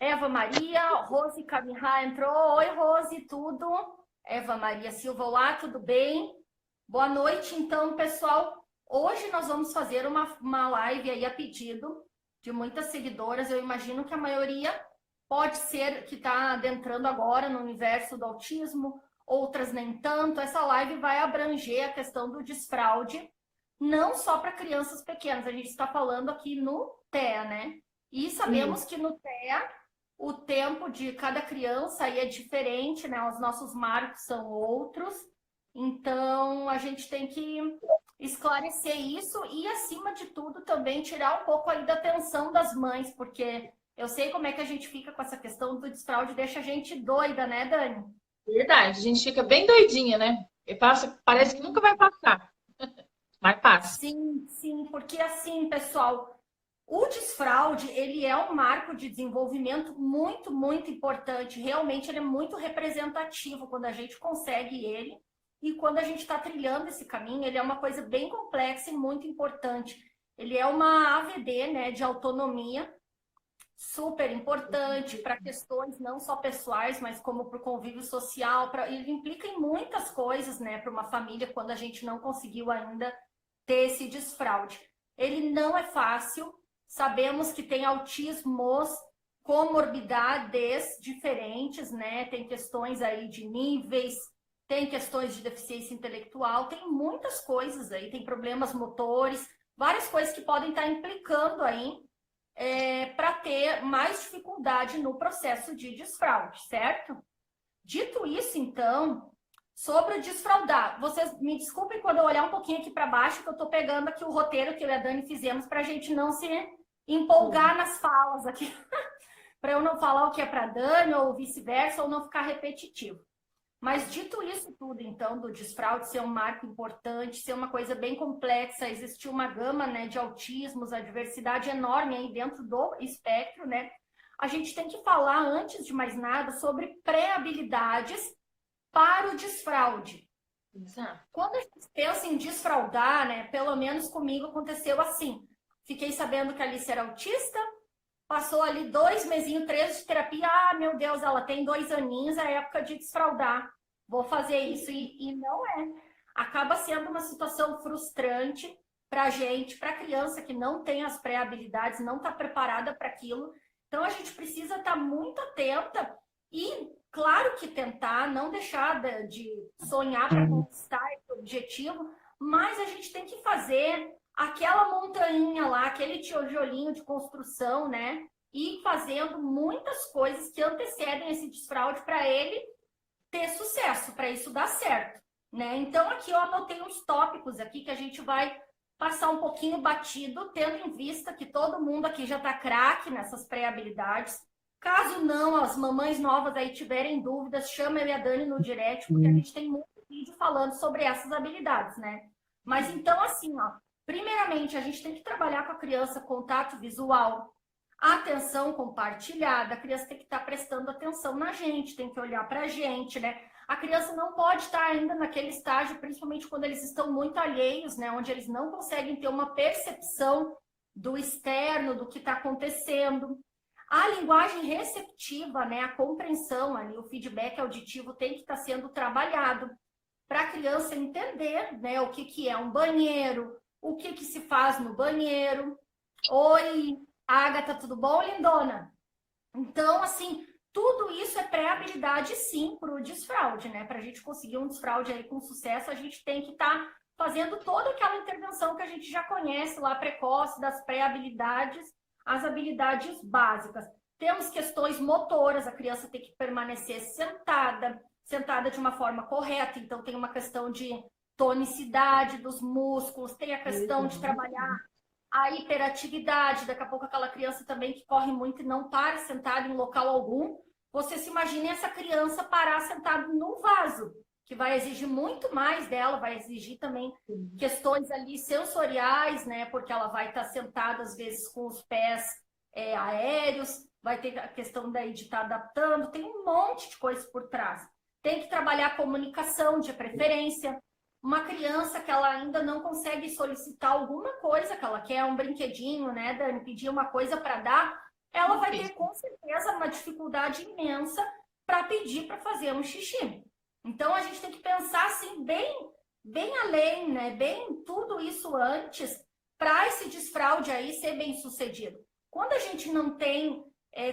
Eva Maria, Rose Camihá entrou. Oi, Rose, tudo? Eva Maria Silva, olá, tudo bem? Boa noite, então, pessoal. Hoje nós vamos fazer uma live aí a pedido de muitas seguidoras. Eu imagino que a maioria pode ser que está adentrando agora no universo do autismo, outras nem tanto. Essa live vai abranger a questão do desfraude, não só para crianças pequenas. A gente está falando aqui no TEA, né? E sabemos que no TEA o tempo de cada criança aí é diferente, né? Os nossos marcos são outros. Então, a gente tem que esclarecer isso e, acima de tudo, também tirar um pouco aí da atenção das mães, porque eu sei como é que a gente fica com essa questão do desfraude, deixa a gente doida, né, Dani? Verdade, a gente fica bem doidinha, né? E parece que nunca vai passar, mas passa. Sim, sim, porque assim, pessoal, o desfraude, ele é um marco de desenvolvimento muito, muito importante. Realmente, ele é muito representativo quando a gente consegue ele. E quando a gente está trilhando esse caminho, ele é uma coisa bem complexa e muito importante. Ele é uma AVD, né, de autonomia, super importante para questões não só pessoais, mas como para o convívio social. Ele implica em muitas coisas, né, para uma família quando a gente não conseguiu ainda ter esse desfraude. Ele não é fácil. Sabemos que tem autismos, comorbidades diferentes, né? Tem questões aí de níveis, tem questões de deficiência intelectual, tem muitas coisas aí, tem problemas motores, várias coisas que podem estar implicando aí para ter mais dificuldade no processo de desfraude, certo? Dito isso, então, sobre o desfraudar, vocês me desculpem quando eu olhar um pouquinho aqui para baixo, que eu estou pegando aqui o roteiro que eu e a Dani fizemos para a gente não se empolgar nas falas aqui, para eu não falar o que é para a Dani ou vice-versa, ou não ficar repetitivo. Mas dito isso tudo, então, do desfraude ser um marco importante, ser uma coisa bem complexa, existir uma gama, né, de autismos, a diversidade enorme aí dentro do espectro, né? A gente tem que falar, antes de mais nada, sobre pré-habilidades para o desfraude. Exato. Quando a gente pensa em desfraudar, né, pelo menos comigo aconteceu assim. Fiquei sabendo que a Alice era autista, passou ali 2 mesinhos, 3 de terapia. Ah, meu Deus, ela tem 2 aninhos, é época de desfraudar. Vou fazer isso. E não é. Acaba sendo uma situação frustrante para a gente, para a criança que não tem as pré-habilidades, não está preparada para aquilo. Então, a gente precisa estar muito atenta e, claro que tentar, não deixar de sonhar para conquistar esse objetivo, mas a gente tem que fazer aquela montanha lá, aquele tijolinho de construção, né? E fazendo muitas coisas que antecedem esse desfraude para ele ter sucesso, para isso dar certo, né? Então, aqui eu anotei uns tópicos aqui que a gente vai passar um pouquinho batido, tendo em vista que todo mundo aqui já está craque nessas pré-habilidades. Caso não, as mamães novas aí tiverem dúvidas, chama eu e a Dani no direct, porque a gente tem muito vídeo falando sobre essas habilidades, né? Mas então, assim, ó, primeiramente, a gente tem que trabalhar com a criança contato visual, atenção compartilhada. A criança tem que estar prestando atenção na gente, tem que olhar para a gente, né? A criança não pode estar ainda naquele estágio, principalmente quando eles estão muito alheios, né? Onde eles não conseguem ter uma percepção do externo, do que está acontecendo. A linguagem receptiva, né? A compreensão ali, o feedback auditivo tem que estar sendo trabalhado para a criança entender, né, o que é um banheiro, o que se faz no banheiro. Oi, Agatha, tudo bom, lindona? Então, assim, tudo isso é pré-habilidade, sim, para o desfraude, né? Para a gente conseguir um desfraude aí com sucesso, a gente tem que estar fazendo toda aquela intervenção que a gente já conhece lá, precoce, das pré-habilidades, as habilidades básicas. Temos questões motoras, a criança tem que permanecer sentada de uma forma correta, então tem uma questão de tonicidade dos músculos, tem a questão de trabalhar a hiperatividade, daqui a pouco aquela criança também que corre muito e não para sentada em local algum. Você se imagina essa criança parar sentada no vaso, que vai exigir muito mais dela, vai exigir também questões ali sensoriais, né? Porque ela vai estar sentada, às vezes, com os pés aéreos, vai ter a questão daí de estar adaptando, tem um monte de coisas por trás. Tem que trabalhar a comunicação de preferência. Uma criança que ela ainda não consegue solicitar alguma coisa que ela quer, um brinquedinho, né, Dani? Pedir uma coisa para dar, ela vai ter com certeza uma dificuldade imensa para pedir para fazer um xixi. Então a gente tem que pensar assim bem além, né? Bem tudo isso antes para esse desfraude aí ser bem sucedido. Quando a gente não tem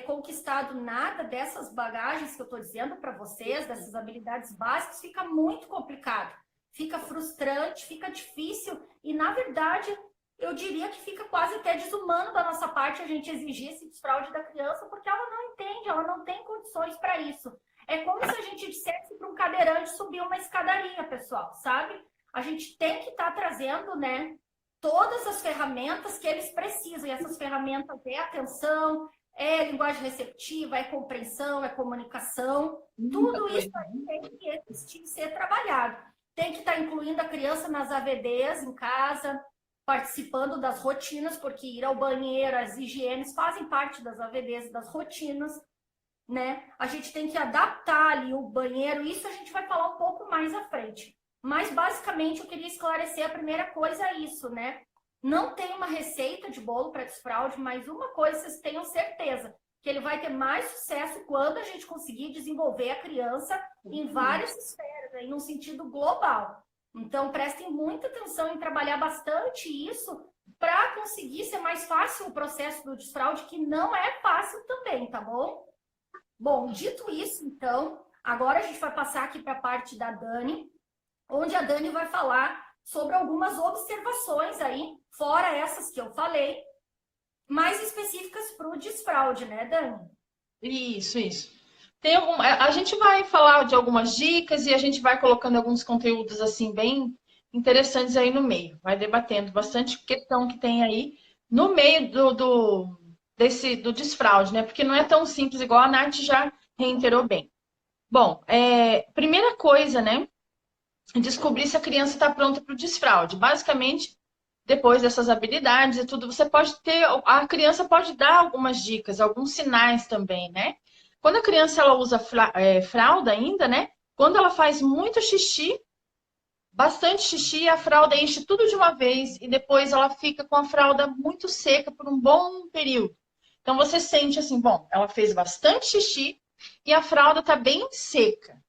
conquistado nada dessas bagagens que eu estou dizendo para vocês, dessas habilidades básicas, fica muito complicado, fica frustrante, fica difícil e, na verdade, eu diria que fica quase até desumano da nossa parte a gente exigir esse desfraude da criança, porque ela não entende, ela não tem condições para isso. É como se a gente dissesse para um cadeirante subir uma escadaria, pessoal, sabe? A gente tem que estar trazendo, né, todas as ferramentas que eles precisam. E essas ferramentas é atenção, é linguagem receptiva, é compreensão, é comunicação. Tudo isso aí tem que existir e ser trabalhado. Tem que estar incluindo a criança nas AVDs em casa, participando das rotinas, porque ir ao banheiro, as higienes fazem parte das AVDs, das rotinas, né? A gente tem que adaptar ali o banheiro, isso a gente vai falar um pouco mais à frente. Mas, basicamente, eu queria esclarecer a primeira coisa é isso, né? Não tem uma receita de bolo para desfraude, mas uma coisa vocês tenham certeza, que ele vai ter mais sucesso quando a gente conseguir desenvolver a criança em várias esferas, aí, num sentido global. Então, prestem muita atenção em trabalhar bastante isso para conseguir ser mais fácil o processo do desfraude, que não é fácil também, tá bom? Bom, dito isso, então, agora a gente vai passar aqui para a parte da Dani, onde a Dani vai falar sobre algumas observações aí, fora essas que eu falei, mais específicas para o desfraude, né, Dani? Isso. A gente vai falar de algumas dicas e a gente vai colocando alguns conteúdos assim bem interessantes aí no meio. Vai debatendo bastante questão que tem aí no meio do desfraude, né? Porque não é tão simples, igual a Nath já reiterou bem. Bom, primeira coisa, né? Descobrir se a criança está pronta para o desfraude. Basicamente, depois dessas habilidades e tudo, a criança pode dar algumas dicas, alguns sinais também, né? Quando a criança ela usa fralda ainda, né? Quando ela faz muito xixi, bastante xixi, a fralda enche tudo de uma vez e depois ela fica com a fralda muito seca por um bom período. Então você sente assim, bom, ela fez bastante xixi e a fralda está bem seca.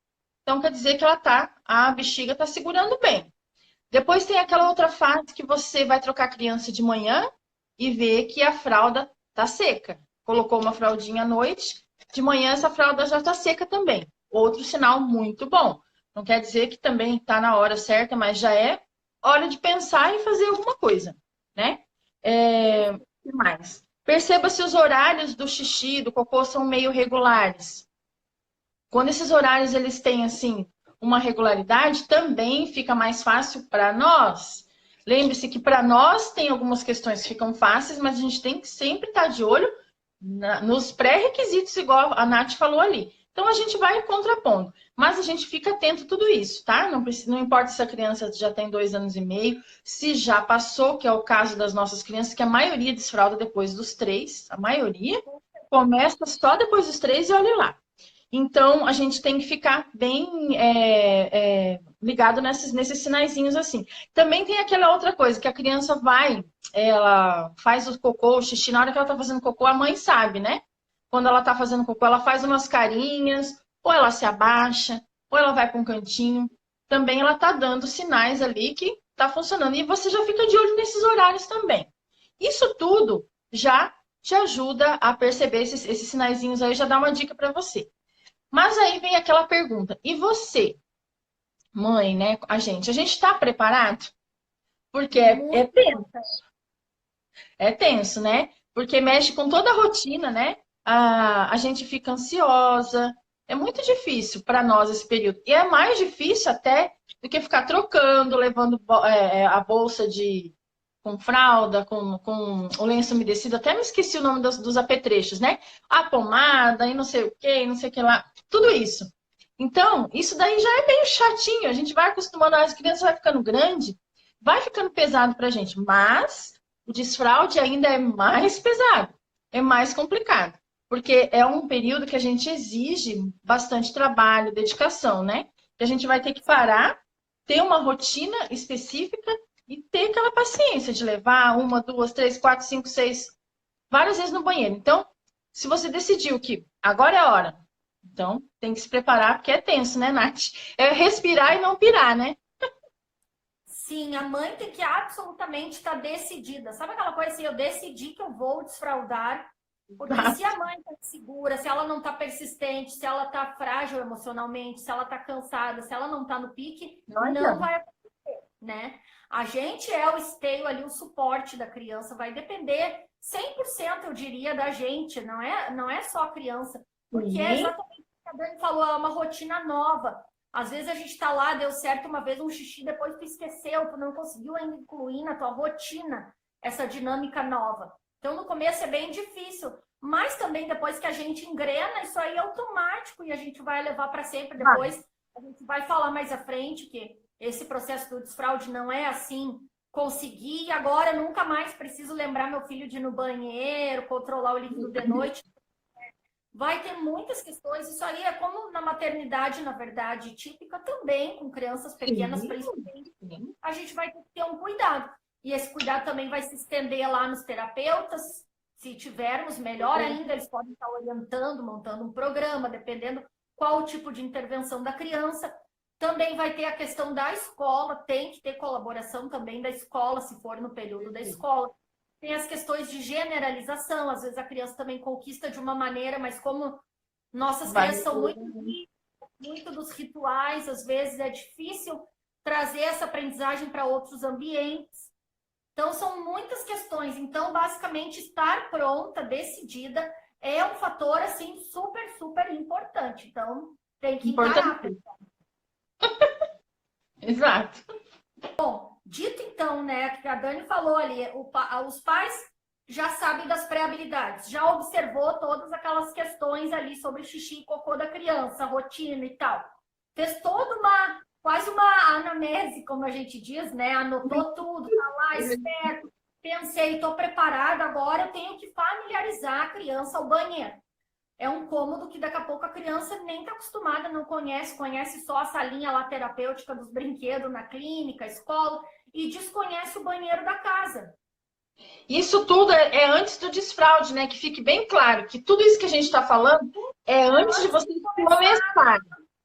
Então quer dizer que a bexiga está segurando bem. Depois tem aquela outra fase que você vai trocar a criança de manhã e vê que a fralda está seca. Colocou uma fraldinha à noite, de manhã essa fralda já está seca também. Outro sinal muito bom. Não quer dizer que também está na hora certa, mas já é hora de pensar e fazer alguma coisa, né? O que mais? Perceba se os horários do xixi, do cocô são meio regulares. Quando esses horários eles têm assim uma regularidade, também fica mais fácil para nós. Lembre-se que para nós tem algumas questões que ficam fáceis, mas a gente tem que sempre estar de olho nos pré-requisitos, igual a Nath falou ali. Então a gente vai contrapondo, mas a gente fica atento a tudo isso, tá? Não importa se a criança já tem 2 anos e meio, se já passou, que é o caso das nossas crianças, que a maioria desfralda depois dos 3, a maioria começa só depois dos 3 e olhe lá. Então, a gente tem que ficar bem ligado nesses sinaizinhos assim. Também tem aquela outra coisa, que a criança ela faz o cocô, o xixi, na hora que ela tá fazendo cocô, a mãe sabe, né? Quando ela tá fazendo cocô, ela faz umas carinhas, ou ela se abaixa, ou ela vai para um cantinho. Também ela tá dando sinais ali que tá funcionando. E você já fica de olho nesses horários também. Isso tudo já te ajuda a perceber esses sinaizinhos aí, já dá uma dica para você. Mas aí vem aquela pergunta, e você, mãe, né, a gente está preparado? Porque é tenso. É tenso, né? Porque mexe com toda a rotina, né? A gente fica ansiosa. É muito difícil para nós esse período. E é mais difícil até do que ficar trocando, levando a bolsa com fralda, com o lenço umedecido. Até me esqueci o nome dos apetrechos, né? A pomada e não sei o que, não sei o que lá. Tudo isso. Então, isso daí já é meio chatinho. A gente vai acostumando, as crianças vai ficando grande, vai ficando pesado pra gente. Mas o desfraude ainda é mais pesado, é mais complicado. Porque é um período que a gente exige bastante trabalho, dedicação, né? Que a gente vai ter que parar, ter uma rotina específica e ter aquela paciência de levar 1, 2, 3, 4, 5, 6, várias vezes no banheiro. Então, se você decidiu que agora é a hora, então tem que se preparar, porque é tenso, né, Nath? É respirar e não pirar, né? Sim, a mãe tem que absolutamente estar decidida. Sabe aquela coisa assim, eu decidi que eu vou desfraldar, porque se a mãe está segura, se ela não está persistente, se ela está frágil emocionalmente, se ela está cansada, se ela não está no pique, não vai acontecer, né? A gente é o esteio ali, o suporte da criança, vai depender 100%, eu diria, da gente, não é só a criança, porque é exatamente o que a Dani falou, é uma rotina nova. Às vezes a gente está lá, deu certo uma vez um xixi, depois tu esqueceu, tu não conseguiu ainda incluir na tua rotina essa dinâmica nova. Então, no começo é bem difícil, mas também depois que a gente engrena, isso aí é automático e a gente vai levar para sempre. Depois a gente vai falar mais à frente que esse processo do desfraude não é assim, consegui, agora nunca mais preciso lembrar meu filho de ir no banheiro, controlar o líquido de noite. Vai ter muitas questões, isso aí é como na maternidade, na verdade, típica também, com crianças pequenas, principalmente, a gente vai ter que ter um cuidado. E esse cuidado também vai se estender lá nos terapeutas, se tivermos, melhor ainda, eles podem estar orientando, montando um programa, dependendo qual o tipo de intervenção da criança. Também vai ter a questão da escola, tem que ter colaboração também da escola, se for no período da escola. Tem as questões de generalização, às vezes a criança também conquista de uma maneira, mas como nossas crianças são muito dos rituais, às vezes é difícil trazer essa aprendizagem para outros ambientes. Então, são muitas questões. Então, basicamente, estar pronta, decidida, é um fator, assim, super, super importante. Então, tem que encarar. Exato. Dito então, né, que a Dani falou ali, os pais já sabem das pré-habilidades, já observou todas aquelas questões ali sobre xixi e cocô da criança, rotina e tal. Fez toda quase uma anamnese, como a gente diz, né? Anotou tudo, tá lá esperto. Pensei, estou preparada, agora eu tenho que familiarizar a criança ao banheiro. É um cômodo que daqui a pouco a criança nem está acostumada, não conhece só a salinha lá terapêutica dos brinquedos na clínica, escola, e desconhece o banheiro da casa. Isso tudo é antes do desfraude, né? Que fique bem claro que tudo isso que a gente está falando é antes de você começar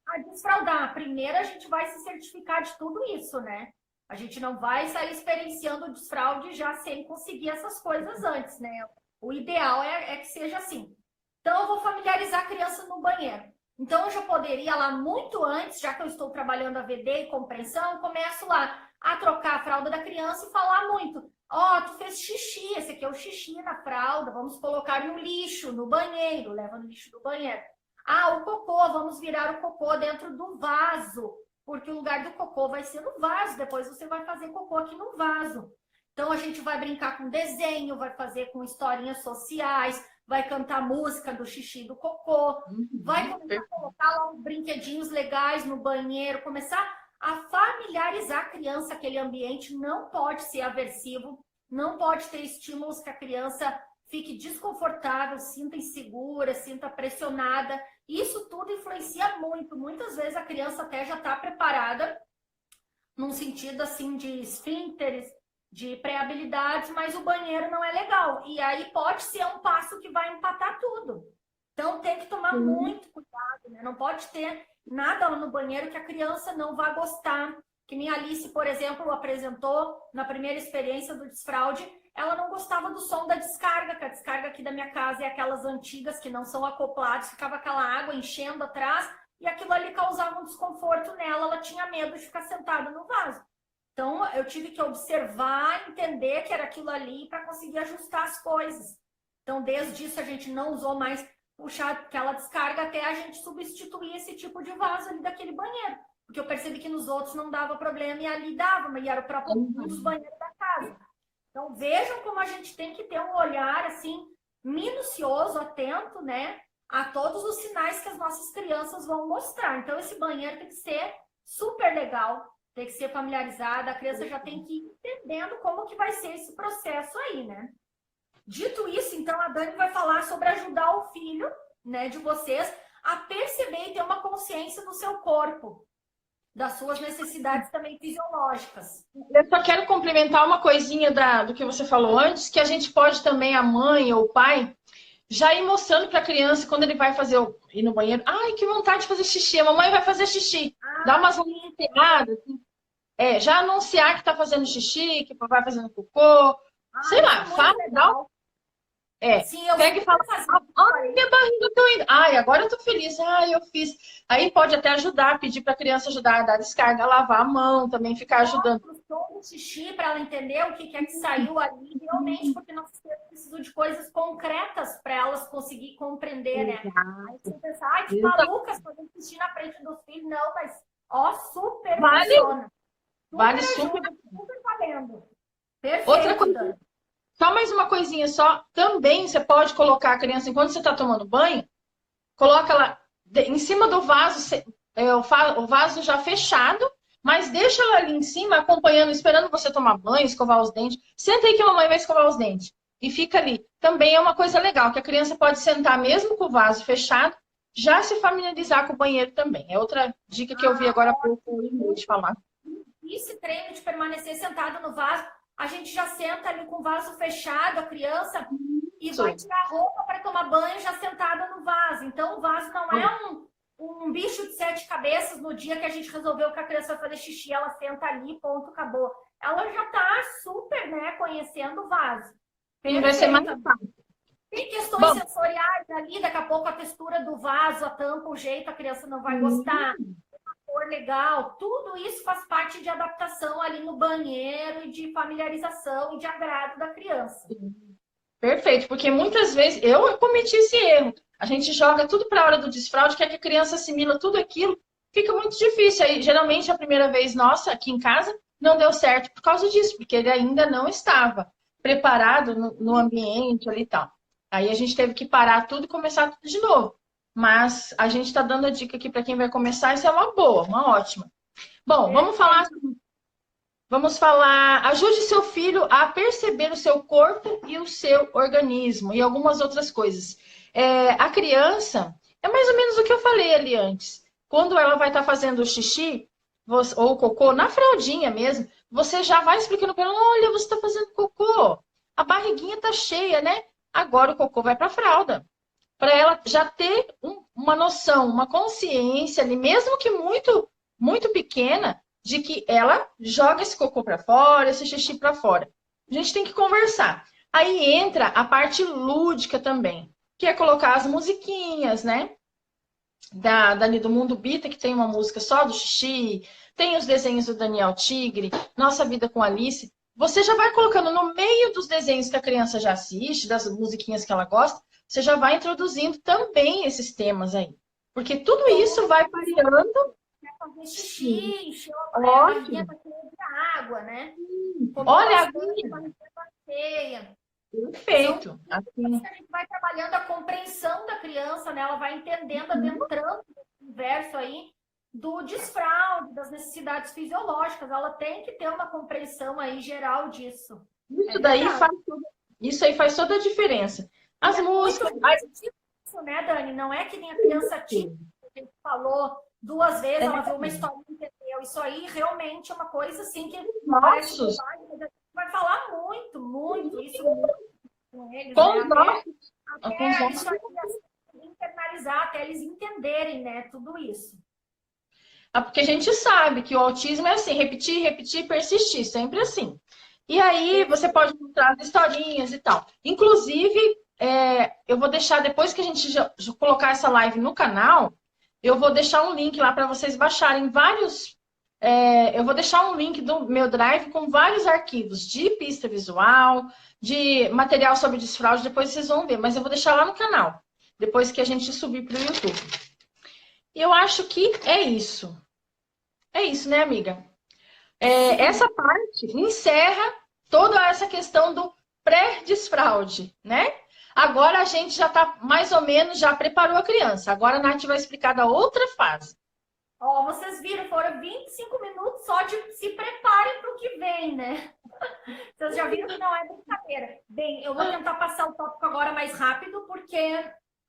a desfraudar. Primeiro a gente vai se certificar de tudo isso, né? A gente não vai sair experienciando o desfraude já sem conseguir essas coisas antes, né? O ideal é que seja assim. Então, eu vou familiarizar a criança no banheiro. Então, eu já poderia lá muito antes, já que eu estou trabalhando a VD e compreensão, começo lá a trocar a fralda da criança e falar muito. Ó, tu fez xixi, esse aqui é o xixi na fralda, vamos colocar no lixo, no banheiro, leva no lixo do banheiro. Ah, o cocô, vamos virar o cocô dentro do vaso, porque o lugar do cocô vai ser no vaso, depois você vai fazer cocô aqui no vaso. Então, a gente vai brincar com desenho, vai fazer com historinhas sociais, vai cantar música do xixi e do cocô, vai começar a colocar lá uns brinquedinhos legais no banheiro, começar a familiarizar a criança aquele ambiente, não pode ser aversivo, não pode ter estímulos que a criança fique desconfortável, sinta insegura, sinta pressionada. Isso tudo influencia muito. Muitas vezes a criança até já está preparada, num sentido assim de esfínteres, de pré-habilidades, mas o banheiro não é legal. E aí pode ser um passo que vai empatar tudo. Então tem que tomar muito cuidado, né? Não pode ter nada lá no banheiro que a criança não vá gostar. Que nem a Alice, por exemplo, apresentou na primeira experiência do desfraude, ela não gostava do som da descarga, que a descarga aqui da minha casa é aquelas antigas que não são acopladas, ficava aquela água enchendo atrás, e aquilo ali causava um desconforto nela, ela tinha medo de ficar sentada no vaso. Então, eu tive que observar, entender que era aquilo ali para conseguir ajustar as coisas. Então, desde isso, a gente não usou mais puxar aquela descarga até a gente substituir esse tipo de vaso ali daquele banheiro. Porque eu percebi que nos outros não dava problema e ali dava, mas era o próprio dos banheiros da casa. Então, vejam como a gente tem que ter um olhar, assim, minucioso, atento, né? A todos os sinais que as nossas crianças vão mostrar. Então, esse banheiro tem que ser super legal, tem que ser familiarizada, a criança já tem que ir entendendo como que vai ser esse processo aí, né? Dito isso, então, a Dani vai falar sobre ajudar o filho, né, de vocês a perceber e ter uma consciência do seu corpo, das suas necessidades também fisiológicas. Eu só quero complementar uma coisinha do que você falou antes, que a gente pode também, a mãe ou o pai, já ir mostrando para a criança quando ele vai fazer ir no banheiro. Ai, que vontade de fazer xixi. A mamãe vai fazer xixi. Dá umas enterradas. Já anunciar que tá fazendo xixi, que vai fazendo cocô. Sei Isso lá, é muito fala, legal. Sim, eu pega e fala, super fazia isso ai, aí. minha barriga, eu tô indo. Ai, agora eu tô feliz. Ai, eu fiz. Aí pode até ajudar, pedir para a criança ajudar a dar descarga, a lavar a mão, também ficar ajudando. Mostra o xixi para ela entender o que é que saiu ali, realmente, porque nós precisamos de coisas concretas para elas conseguir compreender, né? Aí você pensa, ai, que malucas fazendo xixi na frente dos filhos. Não, mas, ó, super funciona. Vale Super super. ajuda, super valendo. Outra Perfeito, coisa, Dani. só mais uma coisinha só. Também você pode colocar a criança, enquanto você está tomando banho, coloca ela em cima do vaso, o vaso já fechado, mas deixa ela ali em cima, acompanhando, esperando você tomar banho, escovar os dentes. Senta aí que a mamãe vai escovar os dentes. E fica ali. Também é uma coisa legal, que a criança pode sentar mesmo com o vaso fechado, já se familiarizar com o banheiro também. É outra dica que eu vi agora há pouco de falar. Esse treino de permanecer sentado no vaso, a gente já senta ali com o vaso fechado, a criança, e vai tirar a roupa para tomar banho já sentada no vaso. Então, o vaso não é um bicho de 7 cabeças no dia que a gente resolveu que a criança vai fazer xixi, ela senta ali, ponto, acabou. Ela já está super, né, conhecendo o vaso. E vai ser mais fácil. Tem questões sensoriais ali, daqui a pouco a textura do vaso, a tampa, o jeito, a criança não vai gostar. Cor legal, tudo isso faz parte de adaptação ali no banheiro e de familiarização e de agrado da criança. Perfeito, porque muitas vezes eu cometi esse erro. A gente joga tudo para a hora do desfraude, quer que a criança assimila tudo aquilo, fica muito difícil. Aí, geralmente, a primeira vez nossa aqui em casa não deu certo por causa disso, porque ele ainda não estava preparado no ambiente ali e tal. Aí a gente teve que parar tudo e começar tudo de novo. Mas a gente está dando a dica aqui para quem vai começar, isso é uma boa, uma ótima. Bom, vamos falar, ajude seu filho a perceber o seu corpo e o seu organismo e algumas outras coisas. A criança, é mais ou menos o que eu falei ali antes. Quando ela vai estar fazendo o xixi ou o cocô, na fraldinha mesmo, você já vai explicando para ela, olha, você está fazendo cocô, a barriguinha está cheia, né? Agora o cocô vai para a fralda. Para ela já ter uma noção, uma consciência ali, mesmo que muito, muito pequena, de que ela joga esse cocô para fora, esse xixi para fora. A gente tem que conversar. Aí entra a parte lúdica também, que é colocar as musiquinhas, né? Dali do Mundo Bita, que tem uma música só do xixi, tem os desenhos do Daniel Tigre, Nossa Vida com Alice. Você já vai colocando no meio dos desenhos que a criança já assiste, das musiquinhas que ela gosta, você já vai introduzindo também esses temas aí. Porque tudo isso vai variando. Fazer xixi, encher a barriguinha tá cheia de água, né? Olha a aguinha. Cheia. Perfeito. Assim. A gente vai trabalhando a compreensão da criança, né? Ela vai entendendo, adentrando no universo aí do desfraude, das necessidades fisiológicas. Ela tem que ter uma compreensão aí geral disso. Isso aí faz toda a diferença. As músicas. Isso, né, Dani? Não é que nem a criança típica que a gente falou 2 vezes, ela viu uma história e entendeu. Isso aí realmente é uma coisa assim que parece que vai falar muito, muito isso com eles, né? Até isso aí, internalizar, até eles entenderem, né, tudo isso. Porque a gente sabe que o autismo é assim, repetir, repetir, persistir, sempre assim. E aí você pode mostrar as historinhas e tal. Inclusive, eu vou deixar, depois que a gente já colocar essa live no canal, eu vou deixar um link lá para vocês baixarem vários. Eu vou deixar um link do meu Drive com vários arquivos de pista visual, de material sobre desfraude, depois vocês vão ver, mas eu vou deixar lá no canal, depois que a gente subir para o YouTube. E eu acho que é isso. É isso, né, amiga? Essa parte encerra toda essa questão do pré-desfraude, né? Agora a gente já está mais ou menos, já preparou a criança. Agora a Nath vai explicar da outra fase. Vocês viram, foram 25 minutos só de se preparem para o que vem, né? Vocês já viram que não é brincadeira. Bem, eu vou tentar passar o tópico agora mais rápido, porque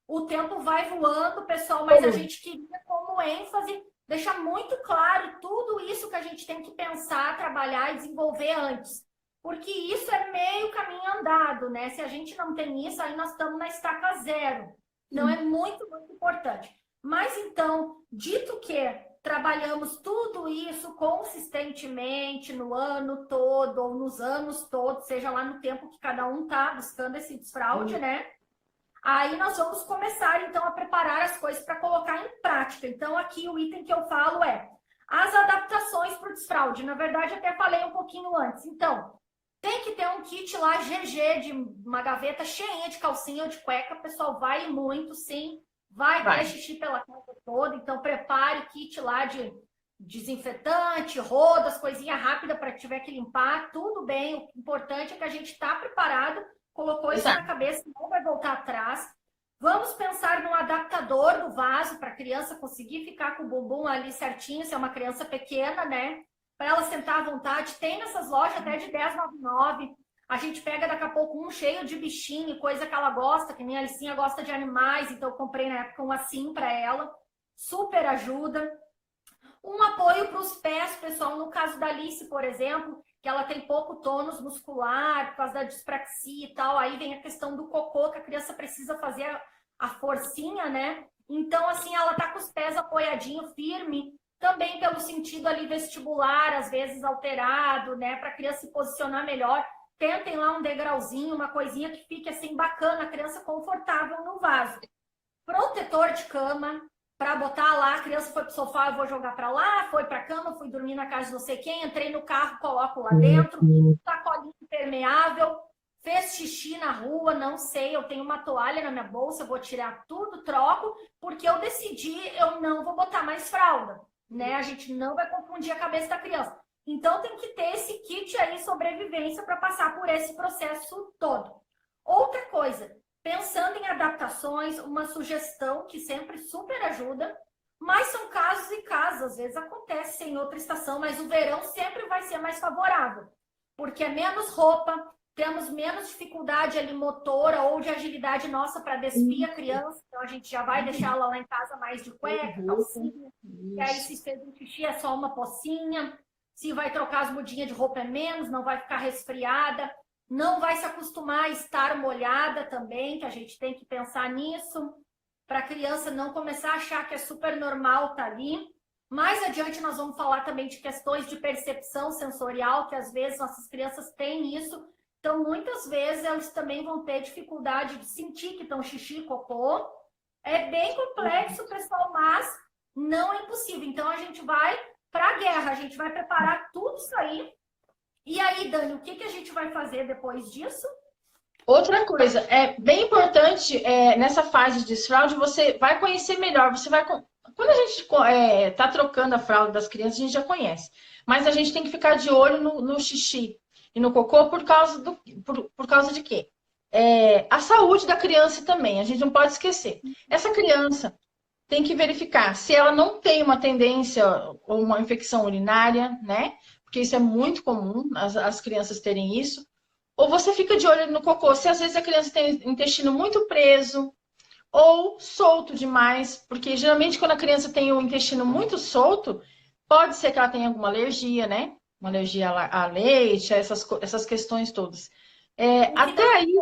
o tempo vai voando, pessoal, mas a gente queria como ênfase deixar muito claro tudo isso que a gente tem que pensar, trabalhar e desenvolver antes. porque isso é meio caminho andado, né? Se a gente não tem isso, aí nós estamos na estaca zero. Então, é muito, muito importante. Mas, então, dito que trabalhamos tudo isso consistentemente no ano todo, ou nos anos todos, seja lá no tempo que cada um está buscando esse desfraude, né? Aí nós vamos começar, então, a preparar as coisas para colocar em prática. Então, aqui o item que eu falo é as adaptações para o desfraude. Na verdade, até falei um pouquinho antes. Então, tem que ter um kit lá GG, de uma gaveta cheinha de calcinha ou de cueca. O pessoal vai muito, sim. Vai ter xixi pela casa toda. Então, prepare o kit lá de desinfetante, rodas, coisinha rápida para que tiver que limpar. Tudo bem. O importante é que a gente está preparado. Colocou isso na cabeça, não vai voltar atrás. Vamos pensar no adaptador do vaso para a criança conseguir ficar com o bumbum ali certinho, se é uma criança pequena, né? Para ela sentar à vontade. Tem nessas lojas até de R$10,99. A gente pega daqui a pouco um cheio de bichinho, coisa que ela gosta, que nem a Alicinha gosta de animais, então eu comprei na época um assim para ela. Super ajuda. Um apoio para os pés, pessoal, no caso da Alice, por exemplo, que ela tem pouco tônus muscular, por causa da dispraxia e tal, aí vem a questão do cocô, que a criança precisa fazer a forcinha, né? Então, assim, ela tá com os pés apoiadinho, firme, também pelo sentido ali vestibular, às vezes alterado, né? Para a criança se posicionar melhor. Tentem lá um degrauzinho, uma coisinha que fique assim bacana, a criança confortável no vaso. Protetor de cama, para botar lá, a criança foi pro sofá, eu vou jogar para lá, foi para a cama, fui dormir na casa de não sei quem, entrei no carro, coloco lá dentro, sacolinho impermeável, fez xixi na rua, não sei, eu tenho uma toalha na minha bolsa, vou tirar tudo, troco, porque eu decidi, eu não vou botar mais fralda, né? A gente não vai confundir a cabeça da criança. Então tem que ter esse kit aí, sobrevivência, para passar por esse processo todo. Outra coisa, pensando em adaptações, uma sugestão que sempre super ajuda, mas são casos e casos, às vezes acontece em outra estação, mas o verão sempre vai ser mais favorável, porque é menos roupa, temos menos dificuldade ali motora ou de agilidade nossa para despir a criança, então a gente já vai deixá-la lá em casa mais de cueca, calcinha, e aí se fez um xixi é só uma pocinha, se vai trocar as mudinhas de roupa é menos, não vai ficar resfriada, não vai se acostumar a estar molhada também, que a gente tem que pensar nisso, para a criança não começar a achar que é super normal estar ali. Mais adiante nós vamos falar também de questões de percepção sensorial, que às vezes nossas crianças têm isso, então muitas vezes elas também vão ter dificuldade de sentir que estão xixi e cocô. É bem complexo, pessoal, mas não é impossível. Então a gente vai para a guerra, a gente vai preparar tudo isso aí. E aí, Dani, o que a gente vai fazer depois disso? Outra coisa, é bem importante, nessa fase de desfraude, você vai conhecer melhor, você vai... Quando a gente tá trocando a fralda das crianças, a gente já conhece. Mas a gente tem que ficar de olho no xixi e no cocô por causa de quê? A saúde da criança também, a gente não pode esquecer. Essa criança tem que verificar se ela não tem uma tendência ou uma infecção urinária, né? Porque isso é muito comum, as crianças terem isso. Ou você fica de olho no cocô, se às vezes a criança tem o intestino muito preso ou solto demais, porque geralmente quando a criança tem o intestino muito solto, pode ser que ela tenha alguma alergia, né? Uma alergia a leite, essas questões todas. Até aí,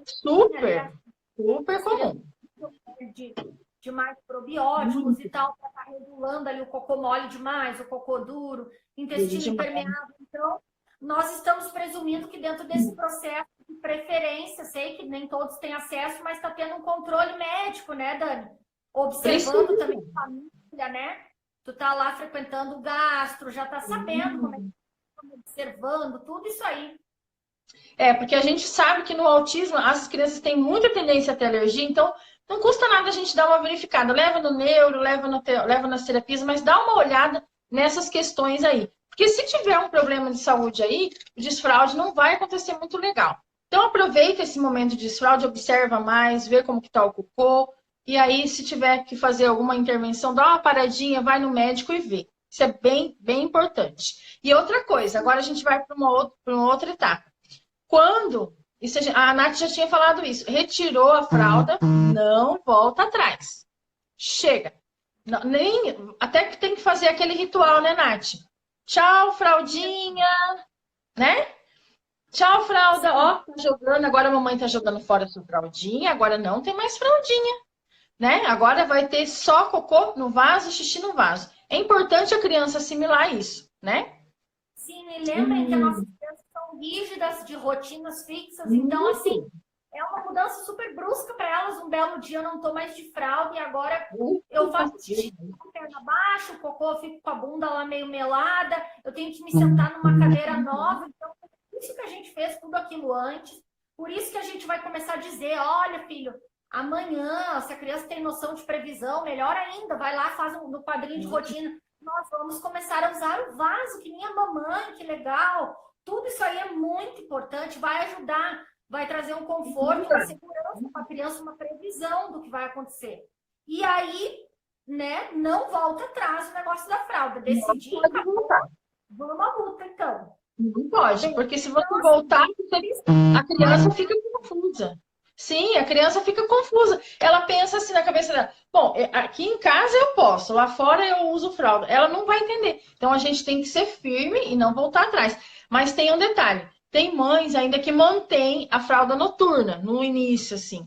super comum. De mais probióticos e tal, para estar regulando ali o cocô mole demais, o cocô duro, intestino impermeável. Então, nós estamos presumindo que dentro desse processo de preferência, sei que nem todos têm acesso, mas está tendo um controle médico, né, Dani? Observando também a família, né? Tu tá lá frequentando o gastro, já tá sabendo como é que tá observando, tudo isso aí. Porque a gente sabe que no autismo as crianças têm muita tendência a ter alergia, então não custa nada a gente dar uma verificada. Leva no neuro, leva nas terapias, mas dá uma olhada nessas questões aí. Porque se tiver um problema de saúde aí, o desfraude não vai acontecer muito legal. Então aproveita esse momento de desfraude, observa mais, vê como que está o cocô. E aí, se tiver que fazer alguma intervenção, dá uma paradinha, vai no médico e vê. Isso é bem, bem importante. E outra coisa, agora a gente vai para uma outra etapa. Quando, a Nath já tinha falado isso, retirou a fralda, não volta atrás. Chega. Até que tem que fazer aquele ritual, né, Nath? Tchau, fraldinha. né? Tchau, fralda. Ó, tá jogando. Agora a mamãe tá jogando fora a sua fraldinha. Agora não tem mais fraldinha, né? Agora vai ter só cocô no vaso, xixi no vaso. É importante a criança assimilar isso, né? Sim, e lembrem que as nossas crianças são rígidas, de rotinas fixas, então, assim, é uma mudança super brusca para elas. Um belo dia eu não tô mais de fralda e agora eu faço xixi com a perna baixa, o cocô, eu fico com a bunda lá meio melada, eu tenho que me sentar numa cadeira nova. Então, por isso que a gente fez tudo aquilo antes. Por isso que a gente vai começar a dizer, olha, filho, amanhã, se a criança tem noção de previsão, melhor ainda, vai lá, faz no quadrinho de rotina. Nós vamos começar a usar o vaso, que nem a mamãe, que legal. Tudo isso aí é muito importante, vai ajudar, vai trazer um conforto, uma segurança para a criança, uma previsão do que vai acontecer. E aí, né, não volta atrás o negócio da fralda. Decidir, vamos à luta, então. Não pode, porque se você voltar, a criança fica confusa. Sim, a criança fica confusa. Ela pensa assim na cabeça dela: bom, aqui em casa eu posso, lá fora eu uso fralda. Ela não vai entender. Então a gente tem que ser firme e não voltar atrás. Mas tem um detalhe: tem mães ainda que mantêm a fralda noturna no início, assim.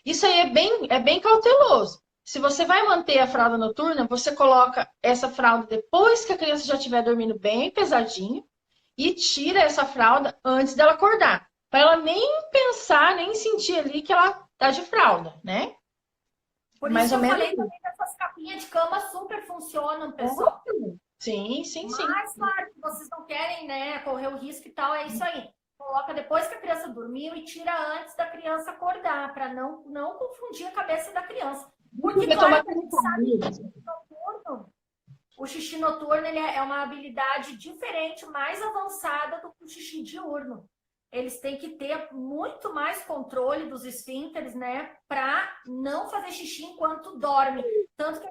Isso aí é bem cauteloso. Se você vai manter a fralda noturna, você coloca essa fralda depois que a criança já estiver dormindo bem pesadinho e tira essa fralda antes dela acordar. Para ela nem pensar, nem sentir ali que ela tá de fralda, né? Por isso que eu falei também que essas capinhas de cama super funcionam, pessoal. Sim. Mas, claro, que vocês não querem, né, correr o risco e tal, é isso aí. Coloca depois que a criança dormiu e tira antes da criança acordar, para não confundir a cabeça da criança. Porque, claro, a gente sabe que o xixi noturno ele é uma habilidade diferente, mais avançada do que o xixi diurno. Eles têm que ter muito mais controle dos esfíncteres, né? Para não fazer xixi enquanto dorme. Tanto que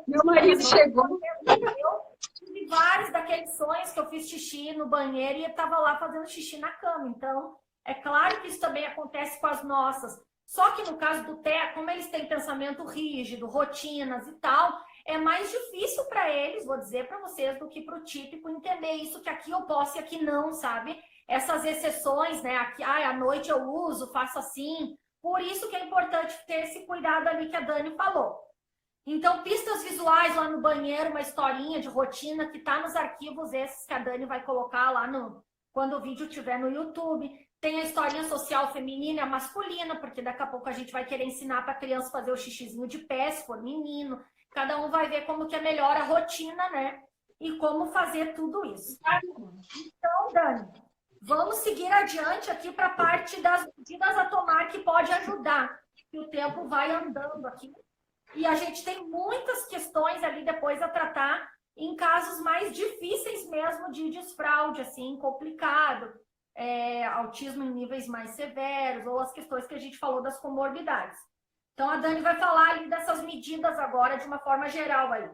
meu marido chegou. Eu tive vários daqueles sonhos que eu fiz xixi no banheiro e eu estava lá fazendo xixi na cama. Então, é claro que isso também acontece com as nossas. Só que no caso do TEA, como eles têm pensamento rígido, rotinas e tal, é mais difícil para eles, vou dizer para vocês, do que para o típico entender isso, que aqui eu posso e aqui não, sabe? Essas exceções, né? Aqui, à noite eu uso, faço assim. Por isso que é importante ter esse cuidado ali que a Dani falou. Então, pistas visuais lá no banheiro, uma historinha de rotina que está nos arquivos esses que a Dani vai colocar lá quando o vídeo estiver no YouTube. Tem a historinha social feminina e a masculina, porque daqui a pouco a gente vai querer ensinar para a criança fazer o xixizinho de pé, se for menino. Cada um vai ver como que é melhor a rotina, né? E como fazer tudo isso. Então, Dani, vamos seguir adiante aqui para a parte das medidas a tomar que pode ajudar, que o tempo vai andando aqui. E a gente tem muitas questões ali depois a tratar em casos mais difíceis mesmo de desfraude, assim, complicado. Autismo em níveis mais severos, ou as questões que a gente falou das comorbidades. Então, a Dani vai falar ali dessas medidas agora de uma forma geral aí.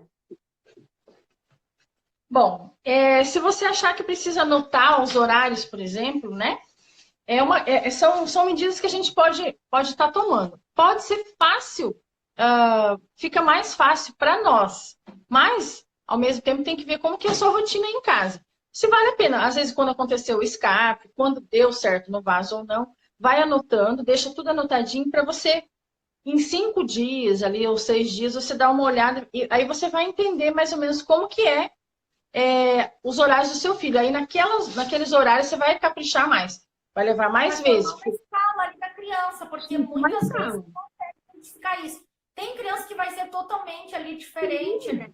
Bom, se você achar que precisa anotar os horários, por exemplo, né? São medidas que a gente pode estar tomando. Pode ser fácil, fica mais fácil para nós, mas, ao mesmo tempo, tem que ver como que é a sua rotina em casa. Se vale a pena, às vezes quando aconteceu o escape, quando deu certo no vaso ou não, vai anotando, deixa tudo anotadinho para você, em 5 dias ali, ou 6 dias, você dá uma olhada, e aí você vai entender mais ou menos como que os horários do seu filho. Aí naqueles horários você vai caprichar mais, vai levar mais vezes. Uma escala ali da criança, porque muitas vezes não consegue identificar isso. Tem criança que vai ser totalmente ali diferente, né?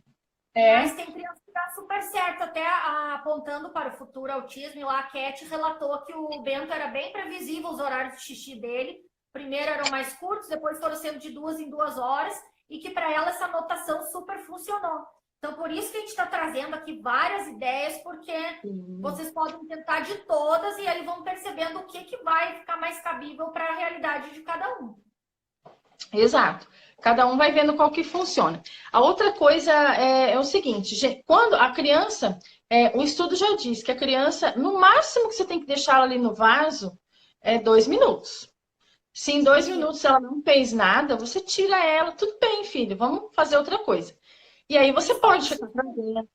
Mas tem criança que dá super certo, até apontando para o futuro autismo. E lá a Cat relatou que o Bento era bem previsível os horários de xixi dele. Primeiro eram mais curtos, depois foram sendo de 2 em 2 horas. E que para ela essa anotação super funcionou. Então, por isso que a gente está trazendo aqui várias ideias, porque vocês podem tentar de todas e aí vão percebendo o que vai ficar mais cabível para a realidade de cada um. Exato. Cada um vai vendo qual que funciona. A outra coisa é o seguinte, quando a criança, o estudo já diz que a criança, no máximo que você tem que deixar ela ali no vaso, 2 minutos. Se em 2 minutos ela não fez nada, você tira ela, tudo bem, filho, vamos fazer outra coisa. E aí você pode ficar tranquila.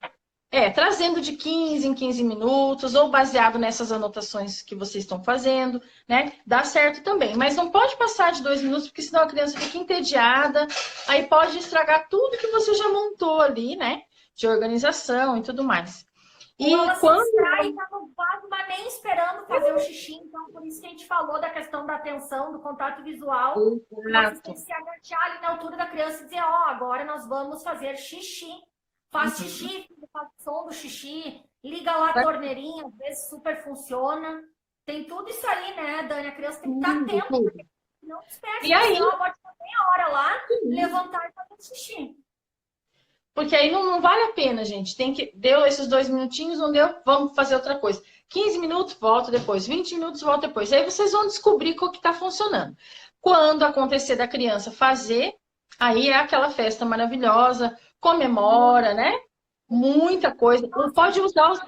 trazendo de 15 em 15 minutos, ou baseado nessas anotações que vocês estão fazendo, né? Dá certo também. Mas não pode passar de 2 minutos, porque senão a criança fica entediada, aí pode estragar tudo que você já montou ali, né? De organização e tudo mais. Ou ela se distrai e tá no vaso, mas nem esperando fazer o xixi. Então, por isso que a gente falou da questão da atenção, do contato visual. Vocês têm que se agachar ali na altura da criança e dizer, agora nós vamos fazer xixi. Faz xixi, faz som do xixi, liga lá a torneirinha, às vezes super funciona. Tem tudo isso aí, né, Dani? A criança tem que estar atenta, porque não dispersa. E aí? Ela pode ficar meia hora lá, levantar e fazer xixi. Porque aí não vale a pena, gente. Deu esses 2 minutinhos, não deu? Vamos fazer outra coisa. 15 minutos, volta depois. 20 minutos, volta depois. Aí vocês vão descobrir o que está funcionando. Quando acontecer da criança fazer, aí é aquela festa maravilhosa, comemora, né? Muita coisa. Não pode usar os...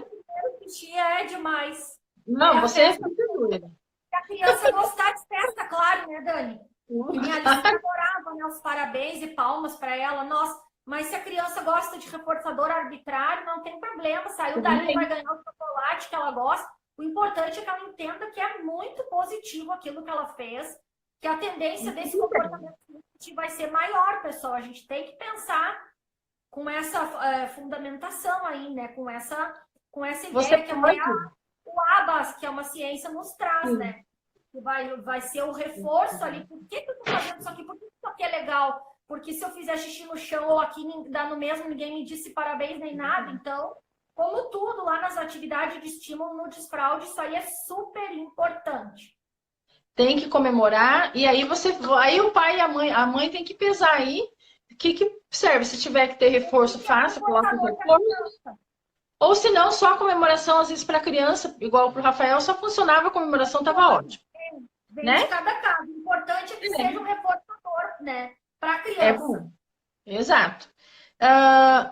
Xixi é demais. Não, você é doida. Se a criança gostar de festa, claro, né, Dani? Minha Alice adorava, né, os parabéns e palmas para ela. Nossa, mas se a criança gosta de reforçador arbitrário, não tem problema. Saiu dali, vai ganhar o chocolate que ela gosta. O importante é que ela entenda que é muito positivo aquilo que ela fez, que a tendência desse comportamento vai ser maior, pessoal. A gente tem que pensar com essa fundamentação aí, né? Com essa ideia que o ABAS, que é uma ciência, nos traz, né? Que vai ser o reforço ali. Por que eu estou fazendo isso aqui? Por que isso aqui é legal? Porque se eu fizer xixi no chão ou aqui dá no mesmo, ninguém me disse parabéns nem nada. Então, como tudo lá nas atividades de estímulo no desfraude, isso aí é super importante. Tem que comemorar, e aí o pai e a mãe tem que pesar aí o que serve. Se tiver que ter reforço, faça, coloque o reforço. Ou se não, só a comemoração, às vezes, para a criança, igual para o Rafael, só funcionava a comemoração, estava ótimo. Vem de cada caso. O importante é que seja um reforçador, né? Para a criança. Exato.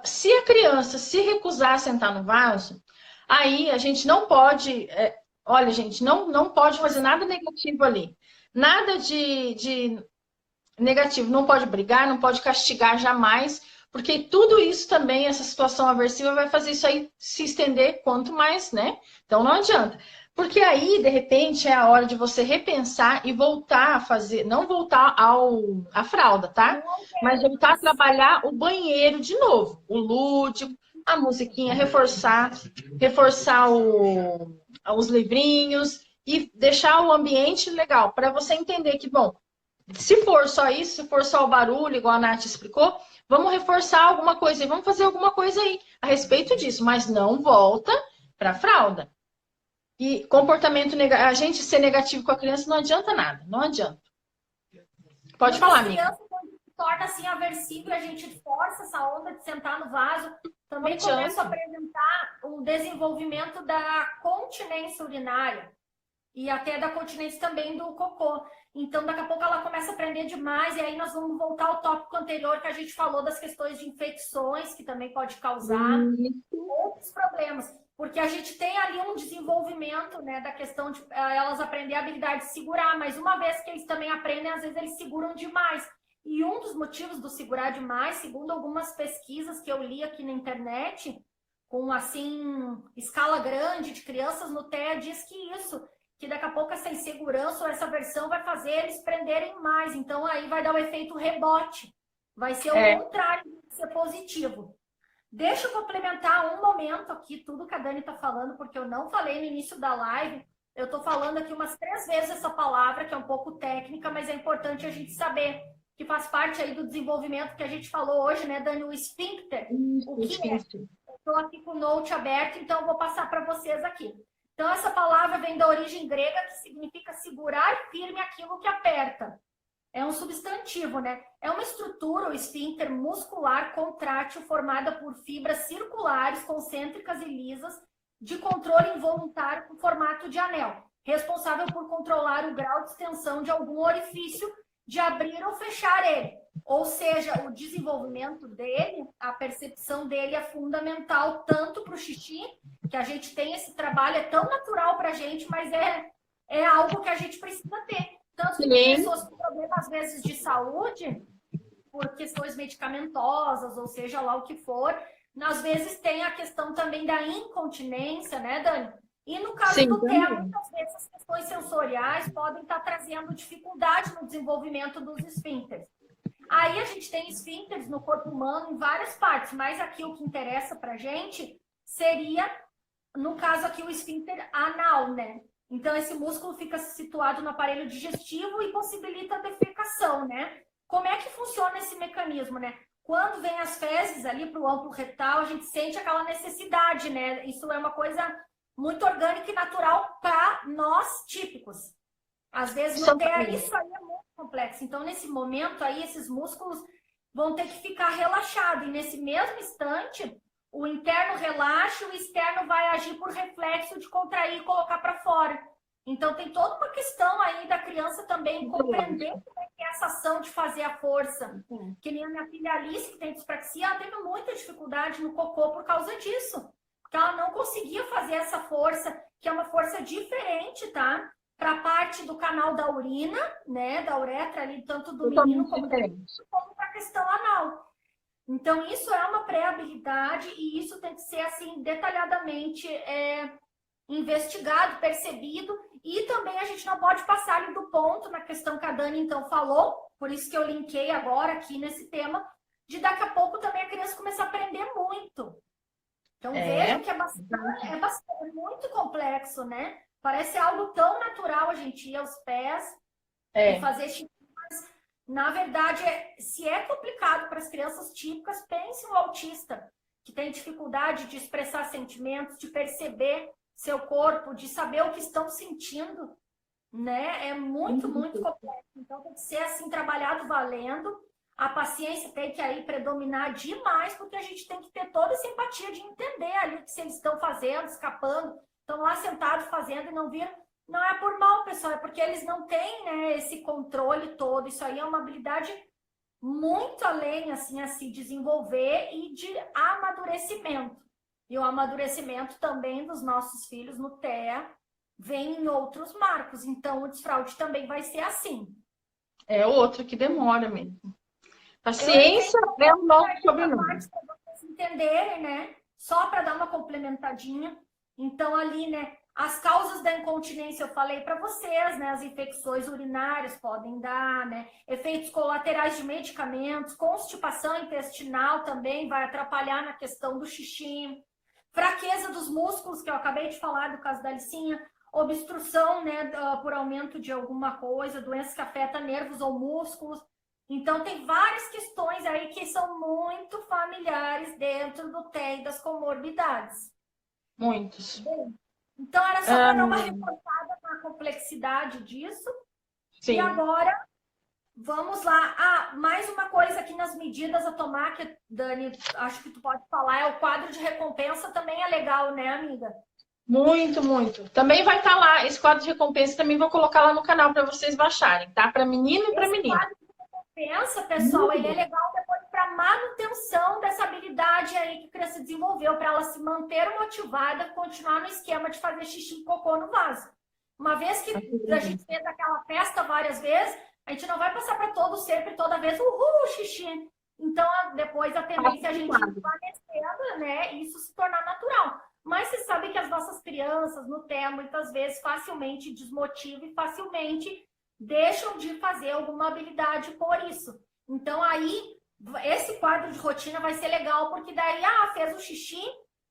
Se a criança se recusar a sentar no vaso, aí a gente não pode... olha, gente, não pode fazer nada negativo ali. Nada de negativo. Não pode brigar, não pode castigar jamais, porque tudo isso também, essa situação aversiva, vai fazer isso aí se estender quanto mais, né? Então não adianta. Porque aí, de repente, é a hora de você repensar e voltar a fazer, não voltar à fralda, tá? Mas voltar a trabalhar o banheiro de novo. O lúdico, a musiquinha, reforçar os livrinhos e deixar o ambiente legal, para você entender que, bom, se for só isso, se for só o barulho, igual a Nath explicou, vamos reforçar alguma coisa e vamos fazer alguma coisa aí a respeito disso, mas não volta para a fralda. E comportamento negativo, a gente ser negativo com a criança não adianta nada, não adianta. Pode falar, amiga. A criança torna assim aversivo e a gente força essa onda de sentar no vaso. Também começa a apresentar um desenvolvimento da continência urinária e até da continência também do cocô. Então, daqui a pouco ela começa a aprender demais e aí nós vamos voltar ao tópico anterior que a gente falou das questões de infecções, que também pode causar outros problemas. Porque a gente tem ali um desenvolvimento, né, da questão de elas aprenderem a habilidade de segurar, mas uma vez que eles também aprendem, às vezes eles seguram demais. E um dos motivos do segurar demais, segundo algumas pesquisas que eu li aqui na internet, com, assim, escala grande de crianças no TEA, diz que daqui a pouco essa insegurança ou essa aversão vai fazer eles prenderem mais. Então, aí vai dar o efeito rebote. Vai ser o contrário, vai ser positivo. Deixa eu complementar um momento aqui, tudo que a Dani está falando, porque eu não falei no início da live. Eu estou falando aqui umas 3 vezes essa palavra, que é um pouco técnica, mas é importante a gente saber que faz parte aí do desenvolvimento que a gente falou hoje, né, Dani? O esfíncter. O que é? Eu estou aqui com o note aberto, então eu vou passar para vocês aqui. Então, essa palavra vem da origem grega, que significa segurar firme aquilo que aperta. É um substantivo, né? É uma estrutura, o esfíncter muscular contrátil, formada por fibras circulares, concêntricas e lisas, de controle involuntário com formato de anel, responsável por controlar o grau de extensão de algum orifício, de abrir ou fechar ele. Ou seja, o desenvolvimento dele, a percepção dele é fundamental tanto para o xixi, que a gente tem esse trabalho, é tão natural para a gente, mas é algo que a gente precisa ter. Tanto que pessoas com problemas, às vezes, de saúde, por questões medicamentosas, ou seja lá o que for, Às vezes tem a questão também da incontinência, né, Dani? E no caso Sim, do também. TEA, muitas vezes as questões sensoriais podem estar trazendo dificuldade no desenvolvimento dos esfíncteres. Aí a gente tem esfíncteres no corpo humano em várias partes, mas aqui o que interessa pra gente seria, no caso aqui, o esfíncter anal, né? Então esse músculo fica situado no aparelho digestivo e possibilita a defecação, né? Como é que funciona esse mecanismo, né? Quando vem as fezes ali para o amplo retal, a gente sente aquela necessidade, né? Isso é uma coisa muito orgânica e natural para nós típicos. Às vezes no TEA isso aí é muito complexo. Então, nesse momento aí, esses músculos vão ter que ficar relaxados. E nesse mesmo instante, o interno relaxa, o externo vai agir por reflexo de contrair e colocar para fora. Então, tem toda uma questão aí da criança também compreender como é que é essa ação de fazer a força. Que nem a minha filha Alice, que tem dispraxia, ela teve muita dificuldade no cocô por causa disso. Porque ela não conseguia fazer essa força, que é uma força diferente, tá? Para a parte do canal da urina, né? Da uretra ali, tanto do menino como para a questão anal. Então, isso é uma pré-habilidade e isso tem que ser, assim, detalhadamente investigado, percebido, e também a gente não pode passar ali do ponto na questão que a Dani, então, falou, por isso que eu linkei agora aqui nesse tema, de daqui a pouco também a criança começar a aprender muito. Então, vejam que é muito complexo, né? Parece algo tão natural a gente ir aos pés e fazer xixi. Na verdade, se é complicado para as crianças típicas, pense no autista, que tem dificuldade de expressar sentimentos, de perceber seu corpo, de saber o que estão sentindo, né? É muito, muito complexo. Então, tem que ser assim, trabalhado valendo. A paciência tem que aí predominar demais, porque a gente tem que ter toda essa empatia de entender ali o que eles estão fazendo, escapando, estão lá sentados fazendo e não viram. Não é por mal, pessoal, é porque eles não têm, né, esse controle todo. Isso aí é uma habilidade muito além, assim, a se desenvolver e de amadurecimento. E o amadurecimento também dos nossos filhos no TEA vem em outros marcos. Então, o desfraude também vai ser assim. É outro que demora mesmo. Paciência é o nosso sobrenome. Para vocês entenderem, né? Só para dar uma complementadinha. Então, ali, né? As causas da incontinência, eu falei para vocês, né? As infecções urinárias podem dar, né? Efeitos colaterais de medicamentos, constipação intestinal também vai atrapalhar na questão do xixi. Fraqueza dos músculos, que eu acabei de falar do caso da Alicinha. Obstrução, né? Por aumento de alguma coisa, doença que afeta nervos ou músculos. Então, tem várias questões aí que são muito familiares dentro do TEA e das comorbidades. Muitos. Bem, então, era só para dar uma reportada na complexidade disso. Sim. E agora, vamos lá. Mais uma coisa aqui nas medidas a tomar, que, Dani, acho que tu pode falar, é o quadro de recompensa também é legal, né, amiga? Muito, muito. Também vai estar lá, esse quadro de recompensa também vou colocar lá no canal para vocês baixarem, tá? Para menino e para menina. Esse quadro de recompensa, pessoal, ele é legal depois para manutenção dessa habilidade aí que a criança desenvolveu, para ela se manter motivada, continuar no esquema de fazer xixi e cocô no vaso. Uma vez que a gente fez aquela festa várias vezes, a gente não vai passar para todo sempre, toda vez, uhul, xixi. Então, depois a tendência é a gente desvanecendo, né? E isso se tornar natural. Mas você sabe que as nossas crianças no TEA, muitas vezes, facilmente desmotivam e facilmente deixam de fazer alguma habilidade por isso. Então, aí, esse quadro de rotina vai ser legal, porque daí, fez o xixi,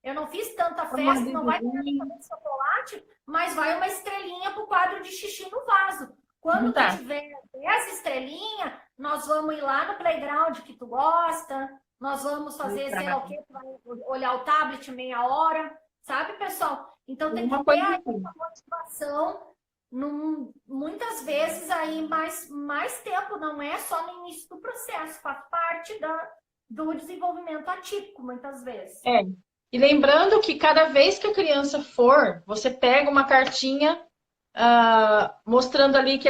eu não fiz tanta festa, não vai ter de chocolate, mas vai uma estrelinha pro quadro de xixi no vaso. Quando tu tiver 10 estrelinhas, nós vamos ir lá no playground que tu gosta, nós vamos fazer, sei lá o quê, tu vai olhar o tablet meia hora, sabe, pessoal? Então, tem que ter aí uma motivação, muitas vezes aí mais tempo, não é só no início do processo, faz parte do desenvolvimento atípico, muitas vezes. E lembrando que cada vez que a criança for, você pega uma cartinha mostrando ali que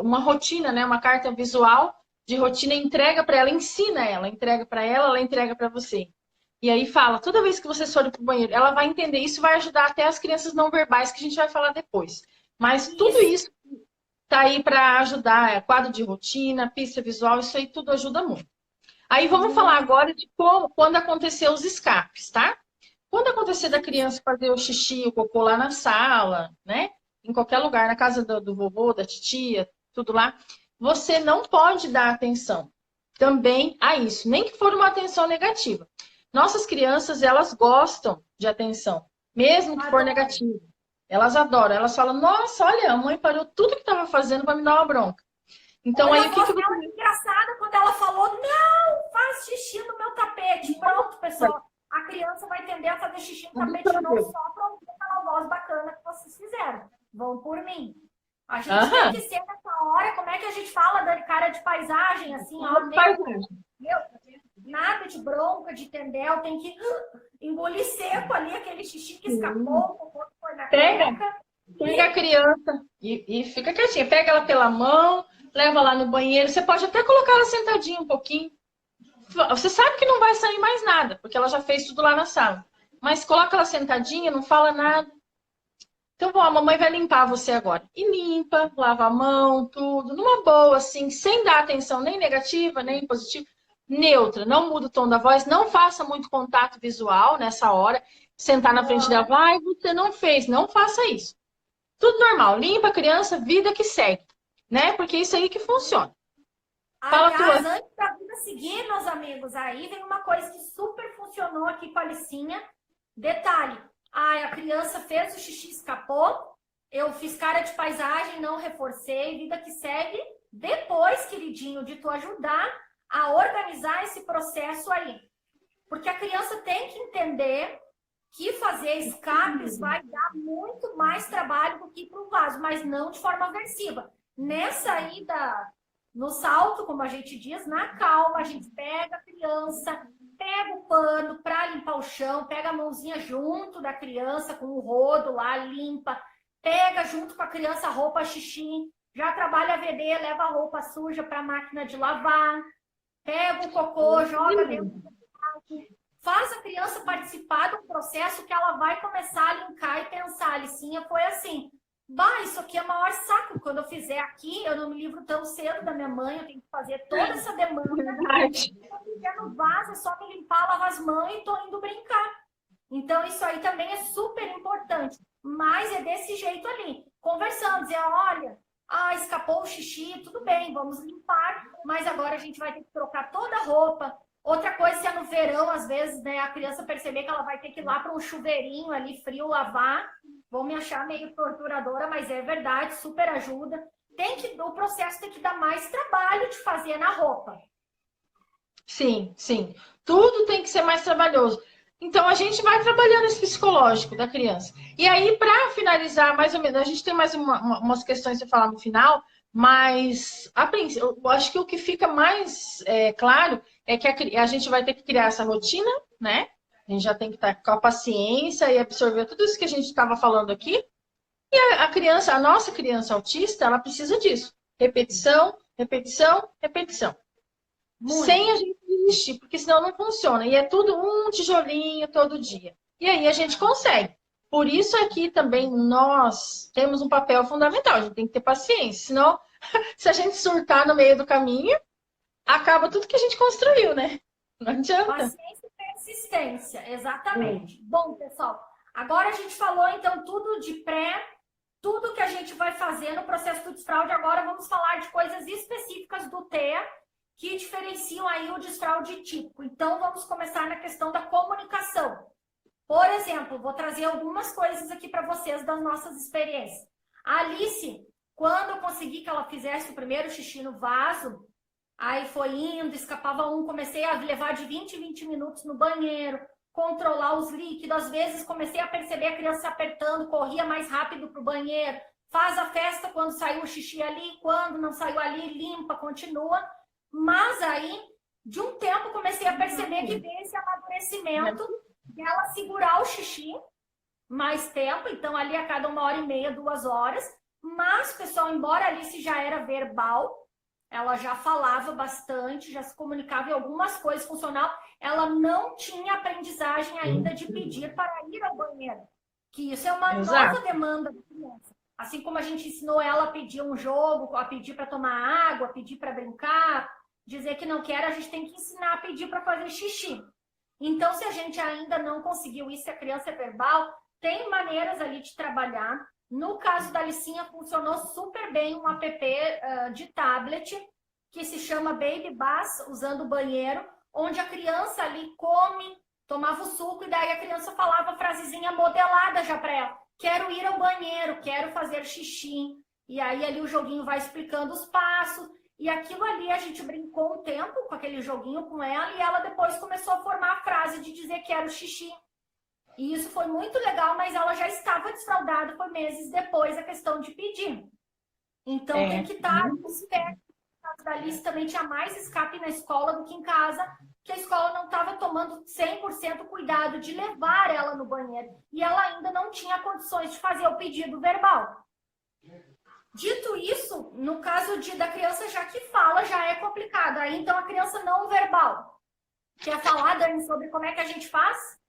uma rotina, né? Uma carta visual de rotina, entrega para ela, ensina ela, entrega para ela entrega para você. E aí fala, toda vez que você for para o banheiro, ela vai entender. Isso vai ajudar até as crianças não verbais, que a gente vai falar depois. Mas tudo isso tá aí para ajudar, quadro de rotina, pista visual, isso aí tudo ajuda muito. Aí vamos falar agora de como, quando acontecer os escapes, tá? Quando acontecer da criança fazer o xixi, o cocô lá na sala, né? Em qualquer lugar, na casa do vovô, da titia, tudo lá, você não pode dar atenção também a isso, nem que for uma atenção negativa. Nossas crianças, elas gostam de atenção, mesmo que for Adoro. negativa. Elas adoram, elas falam, nossa, olha, a mãe parou tudo que estava fazendo para me dar uma bronca. Então, Olha aí a o que voz que dela você... que engraçada quando ela falou, não, faz xixi no meu tapete. Pronto, pessoal. A criança vai tender a fazer xixi no tapete não só para ouvir aquela voz bacana que vocês fizeram. Vão por mim. A gente tem Aham. que ser nessa hora, como é que a gente fala da cara de paisagem, assim, ó, meu, nada de bronca, de tendel, tem que engolir seco ali aquele xixi que escapou, o cocô que foi na Pega, cueca. pega a criança e fica quietinha. Pega ela pela mão, leva lá no banheiro. Você pode até colocar ela sentadinha um pouquinho. Você sabe que não vai sair mais nada, porque ela já fez tudo lá na sala. Mas coloca ela sentadinha, não fala nada. Então, bom, a mamãe vai limpar você agora. E limpa, lava a mão, tudo, numa boa, assim, sem dar atenção nem negativa, nem positiva, neutra. Não muda o tom da voz, não faça muito contato visual nessa hora. Sentar na frente dela, vai, você não fez, não faça isso. Tudo normal, limpa a criança, vida que segue, né? Porque é isso aí que funciona. Fala tua. Aliás, antes da vida seguir, meus amigos, aí vem uma coisa que super funcionou aqui com a Alicinha. Detalhe, a criança fez o xixi, escapou, eu fiz cara de paisagem, não reforcei, vida que segue. Depois, queridinho, de tu ajudar a organizar esse processo aí. Porque a criança tem que entender que fazer escapes vai dar muito mais trabalho do que para o vaso, mas não de forma agressiva. Nessa ida no salto, como a gente diz, na calma, a gente pega a criança, pega o pano para limpar o chão, pega a mãozinha junto da criança com o rodo lá, limpa, pega junto com a criança a roupa xixi, já trabalha a VD, leva a roupa suja para a máquina de lavar, pega o cocô, joga dentro do prato, faz a criança participar do processo que ela vai começar a linkar e pensar, Alicinha, foi assim, bah, isso aqui é o maior saco. Quando eu fizer aqui, eu não me livro tão cedo da minha mãe, eu tenho que fazer toda essa demanda. Se eu fizer no vaso, é só me limpar, lavar as mãos e tô indo brincar. Então, isso aí também é super importante. Mas é desse jeito ali. Conversando, dizer, olha, escapou o xixi, tudo bem, vamos limpar, mas agora a gente vai ter que trocar toda a roupa. Outra coisa, se é no verão, às vezes, né, a criança perceber que ela vai ter que ir lá para um chuveirinho ali, frio, lavar. Vão me achar meio torturadora, mas é verdade, super ajuda. O processo tem que dar mais trabalho de fazer na roupa. Sim, sim. Tudo tem que ser mais trabalhoso. Então, a gente vai trabalhando esse psicológico da criança. E aí, para finalizar, mais ou menos, a gente tem mais umas questões para falar no final, mas eu acho que o que fica mais claro é que a gente vai ter que criar essa rotina, né? A gente já tem que estar com a paciência e absorver tudo isso que a gente estava falando aqui. E a nossa criança autista, ela precisa disso. Repetição, repetição, repetição. Muito. Sem a gente desistir, porque senão não funciona. E é tudo um tijolinho todo dia. E aí a gente consegue. Por isso aqui também nós temos um papel fundamental. A gente tem que ter paciência. Senão, se a gente surtar no meio do caminho, acaba tudo que a gente construiu, né? Não adianta. Paciência e persistência, exatamente. Bom, pessoal, agora a gente falou, então, tudo de pré, tudo que a gente vai fazer no processo do desfraude. Agora vamos falar de coisas específicas do TEA que diferenciam aí o desfraude típico. Então, vamos começar na questão da comunicação. Por exemplo, vou trazer algumas coisas aqui para vocês das nossas experiências. A Alice, quando eu consegui que ela fizesse o primeiro xixi no vaso, aí foi indo, escapava um, comecei a levar de 20 em 20 minutos no banheiro, controlar os líquidos, às vezes comecei a perceber a criança se apertando, corria mais rápido para o banheiro, faz a festa quando saiu o xixi ali, quando não saiu ali, limpa, continua. Mas aí, de um tempo, comecei a perceber que veio esse amadurecimento dela segurar o xixi mais tempo, então ali a cada 1h30, 2 horas. Mas, pessoal, embora a Alice já era verbal, ela já falava bastante, já se comunicava em algumas coisas funcional, ela não tinha aprendizagem ainda de pedir para ir ao banheiro. Que isso é uma nova demanda da criança. Assim como a gente ensinou ela a pedir um jogo, a pedir para tomar água, a pedir para brincar, dizer que não quer, a gente tem que ensinar a pedir para fazer xixi. Então, se a gente ainda não conseguiu isso, se a criança é verbal, tem maneiras ali de trabalhar. No caso da Licinha, funcionou super bem um app de tablet, que se chama Baby Bus, usando o banheiro, onde a criança ali come, tomava o suco, e daí a criança falava a frasezinha modelada já para ela. Quero ir ao banheiro, quero fazer xixi. E aí ali o joguinho vai explicando os passos. E aquilo ali a gente brincou um tempo com aquele joguinho com ela, e ela depois começou a formar a frase de dizer quero xixi. E isso foi muito legal, mas ela já estava desfraldada, foi meses depois a questão de pedir. Então tem que estar esperto. Da Alice também tinha mais escape na escola do que em casa, que a escola não estava tomando 100% cuidado de levar ela no banheiro. E ela ainda não tinha condições de fazer o pedido verbal. Dito isso, no caso da criança já que fala, já é complicado. Aí, então, a criança não verbal. Quer falar, Dani, sobre como é que a gente faz?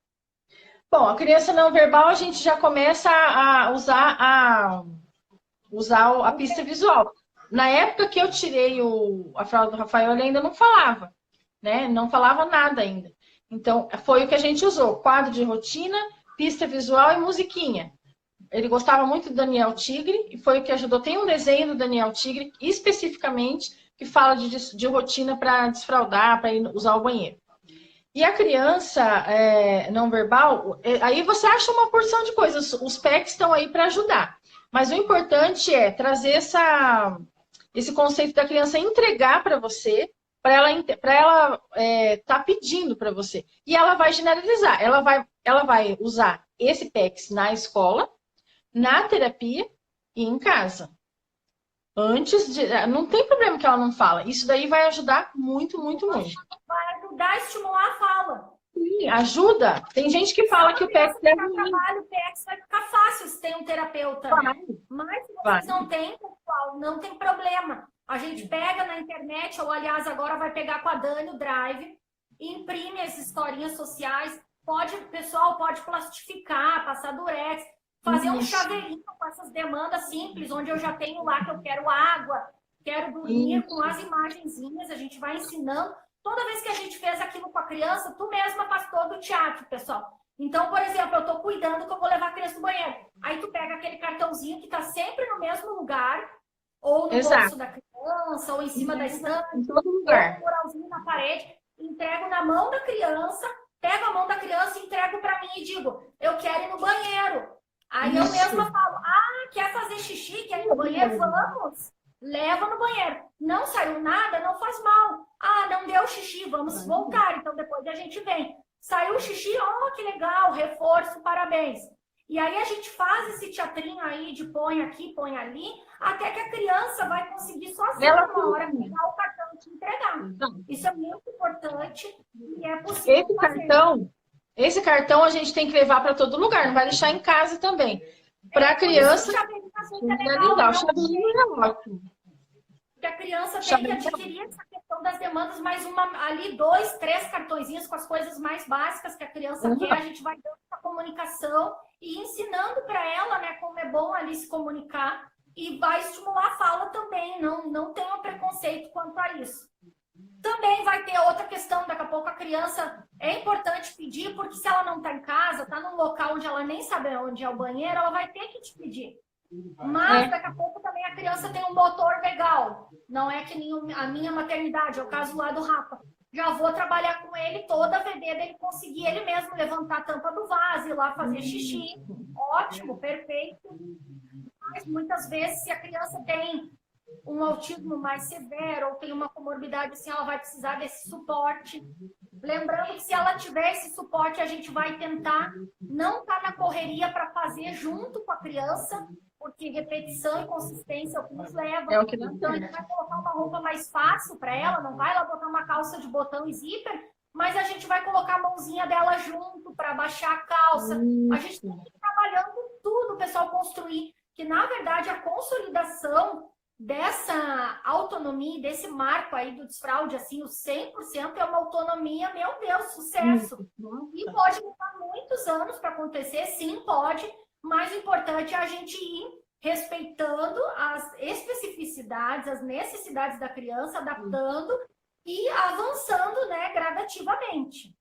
Bom, a criança não verbal, a gente já começa a usar a pista visual. Na época que eu tirei a fralda do Rafael, ele ainda não falava, né? Não falava nada ainda. Então, foi o que a gente usou. Quadro de rotina, pista visual e musiquinha. Ele gostava muito do Daniel Tigre e foi o que ajudou. Tem um desenho do Daniel Tigre, especificamente, que fala de rotina para desfraldar, para ir usar o banheiro. E a criança não verbal, aí você acha uma porção de coisas. Os PECs estão aí para ajudar. Mas o importante é trazer esse conceito da criança entregar para você, para ela tá pedindo para você. E ela vai generalizar. Ela vai usar esse PECs na escola, na terapia e em casa. Não tem problema que ela não fala. Isso daí vai ajudar muito, muito, muito. Vai ajudar a estimular a fala. Sim, ajuda. Tem gente que fala que o PECs é ruim. O PECs vai ficar fácil se tem um terapeuta. Né? Mas se vocês não têm, pessoal, não tem problema. A gente pega na internet, ou aliás, agora vai pegar com a Dani o Drive, imprime as historinhas sociais. O pessoal pode plastificar, passar durex, fazer um chaveirinho com essas demandas simples, onde eu já tenho lá que eu quero água, quero dormir, com as imagenzinhas, a gente vai ensinando. Toda vez que a gente fez aquilo com a criança, tu mesma faz todo o teatro, pessoal. Então, por exemplo, eu tô cuidando que eu vou levar a criança no banheiro. Aí tu pega aquele cartãozinho que tá sempre no mesmo lugar, ou no bolso da criança, ou em cima da estante, em todo lugar. ou um muralzinho na parede, entrego na mão da criança, pego a mão da criança e entrego para mim e digo, eu quero ir no banheiro. Aí eu mesma falo, quer fazer xixi, quer ir no banheiro? Vamos, leva no banheiro. Não saiu nada, não faz mal. Não deu xixi, vamos voltar. Então depois a gente vem. Saiu o xixi, que legal, reforço, parabéns. E aí a gente faz esse teatrinho aí de põe aqui, põe ali, até que a criança vai conseguir sozinha na hora de pegar o cartão e te entregar. Isso é muito importante e é possível fazer. Esse cartão a gente tem que levar para todo lugar, não vai deixar em casa também. Para a criança, o chaveirinho é ótimo. Porque a criança tem que adquirir essa questão das demandas, mais ali 2, 3 cartõezinhos com as coisas mais básicas que a criança quer, a gente vai dando essa comunicação e ensinando para ela, né, como é bom ali se comunicar e vai estimular a fala também, não tenham preconceito quanto a isso. Também vai ter outra questão, daqui a pouco a criança, é importante pedir, porque se ela não está em casa, está num local onde ela nem sabe onde é o banheiro, ela vai ter que te pedir. Mas daqui a pouco também a criança tem um motor legal, não é que nem a minha maternidade, é o caso lá do Rafa. Já vou trabalhar com ele toda a VD dele conseguir ele mesmo levantar a tampa do vaso, ir lá fazer xixi. Ótimo, perfeito. Mas muitas vezes, se a criança tem um autismo mais severo ou tem uma comorbidade assim, ela vai precisar desse suporte. Lembrando que se ela tiver esse suporte, a gente vai tentar não estar na correria para fazer junto com a criança, porque repetição e consistência é o que nos leva. Então, a gente vai colocar uma roupa mais fácil para ela, não vai lá botar uma calça de botão e zíper, mas a gente vai colocar a mãozinha dela junto para baixar a calça. A gente tem que ir trabalhando tudo, o pessoal construir, que na verdade a consolidação dessa autonomia, desse marco aí do desfraude, assim, o 100% é uma autonomia, meu Deus, sucesso. E pode levar muitos anos para acontecer, sim, pode, mas o importante é a gente ir respeitando as especificidades, as necessidades da criança, adaptando e avançando, né, gradativamente.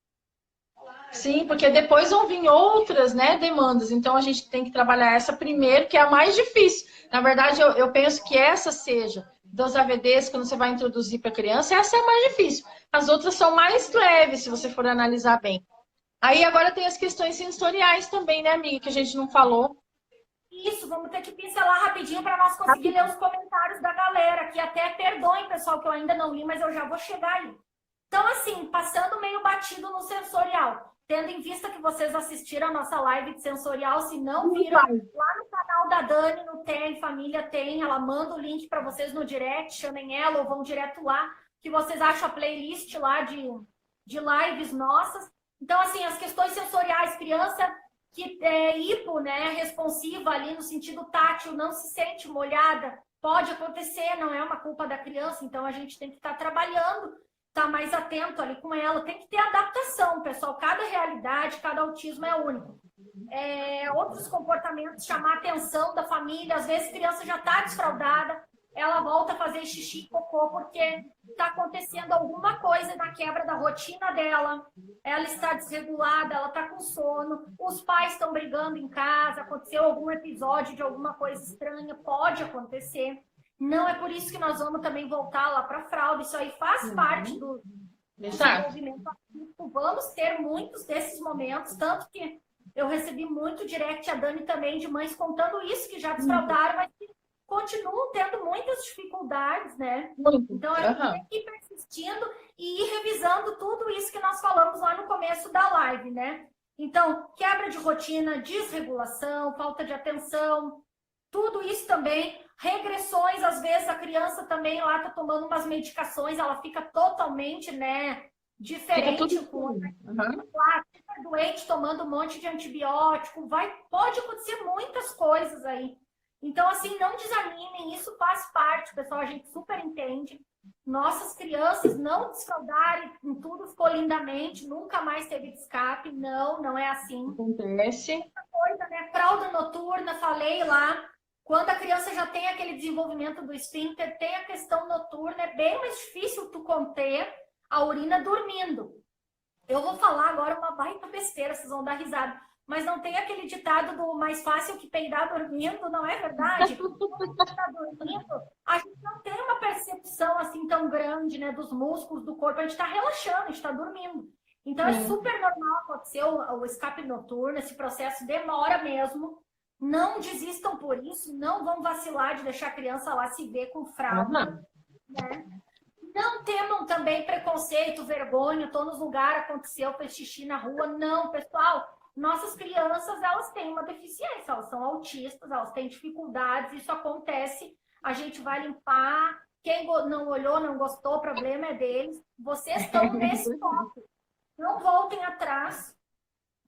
Sim, porque depois vão vir outras, né, demandas. Então a gente tem que trabalhar essa primeiro, que é a mais difícil. Na verdade, eu penso que essa seja dos AVDs, quando você vai introduzir para a criança, essa é a mais difícil. As outras são mais leves, se você for analisar bem. Aí agora tem as questões sensoriais também, né, amiga, que a gente não falou. Isso, vamos ter que pincelar rapidinho para nós conseguir ler os comentários da galera, que até perdoem, pessoal, que eu ainda não li, mas eu já vou chegar aí. Então, assim, passando meio batido no sensorial, tendo em vista que vocês assistiram a nossa live de sensorial, se não viram, lá no canal da Dani, no Tem Família tem, ela manda o link para vocês no direct, chamem ela ou vão direto lá, que vocês acham a playlist lá de lives nossas. Então, assim, as questões sensoriais, criança que é hipo, né, responsiva ali no sentido tátil, não se sente molhada, pode acontecer, não é uma culpa da criança, então a gente tem que estar trabalhando, estar mais atento ali com ela, tem que ter adaptação, pessoal, cada realidade, cada autismo é único. Outros comportamentos, chamar a atenção da família, às vezes a criança já está desfraldada, ela volta a fazer xixi e cocô porque está acontecendo alguma coisa na quebra da rotina dela, ela está desregulada, ela está com sono, os pais estão brigando em casa, aconteceu algum episódio de alguma coisa estranha, pode acontecer. Não é por isso que nós vamos também voltar lá para a fralda, isso aí faz parte do desenvolvimento adulto. Vamos ter muitos desses momentos, tanto que eu recebi muito direct, a Dani também, de mães contando isso, que já desfraldaram, mas que continuam tendo muitas dificuldades, né? Então, a gente tem que ir persistindo e ir revisando tudo isso que nós falamos lá no começo da live, né? Então, quebra de rotina, desregulação, falta de atenção, tudo isso também, regressões, às vezes a criança também lá tá tomando umas medicações, ela fica totalmente, né, diferente, fica doente, tomando um monte de antibiótico, pode acontecer muitas coisas aí. Então, assim, não desanimem, isso faz parte, pessoal, a gente super entende. Nossas crianças não desfraldarem, tudo ficou lindamente, nunca mais teve escape, não é assim. Acontece. Outra coisa, né, fralda noturna, falei lá, quando a criança já tem aquele desenvolvimento do esfíncter, tem a questão noturna, é bem mais difícil tu conter a urina dormindo. Eu vou falar agora uma baita besteira, vocês vão dar risada. Mas não tem aquele ditado do mais fácil que peidar dormindo, não é verdade? Quando a gente está dormindo, a gente não tem uma percepção assim tão grande, né, dos músculos do corpo, a gente está relaxando, a gente está dormindo. Então é super normal acontecer o escape noturno, esse processo demora mesmo. Não desistam por isso, não vão vacilar de deixar a criança lá se ver com fralda, né? Não temam também preconceito, vergonha, tô nos lugares, aconteceu, fez xixi na rua. Não, pessoal, nossas crianças, elas têm uma deficiência, elas são autistas, elas têm dificuldades, isso acontece, a gente vai limpar, quem não olhou, não gostou, o problema é deles, vocês estão nesse foco, não voltem atrás.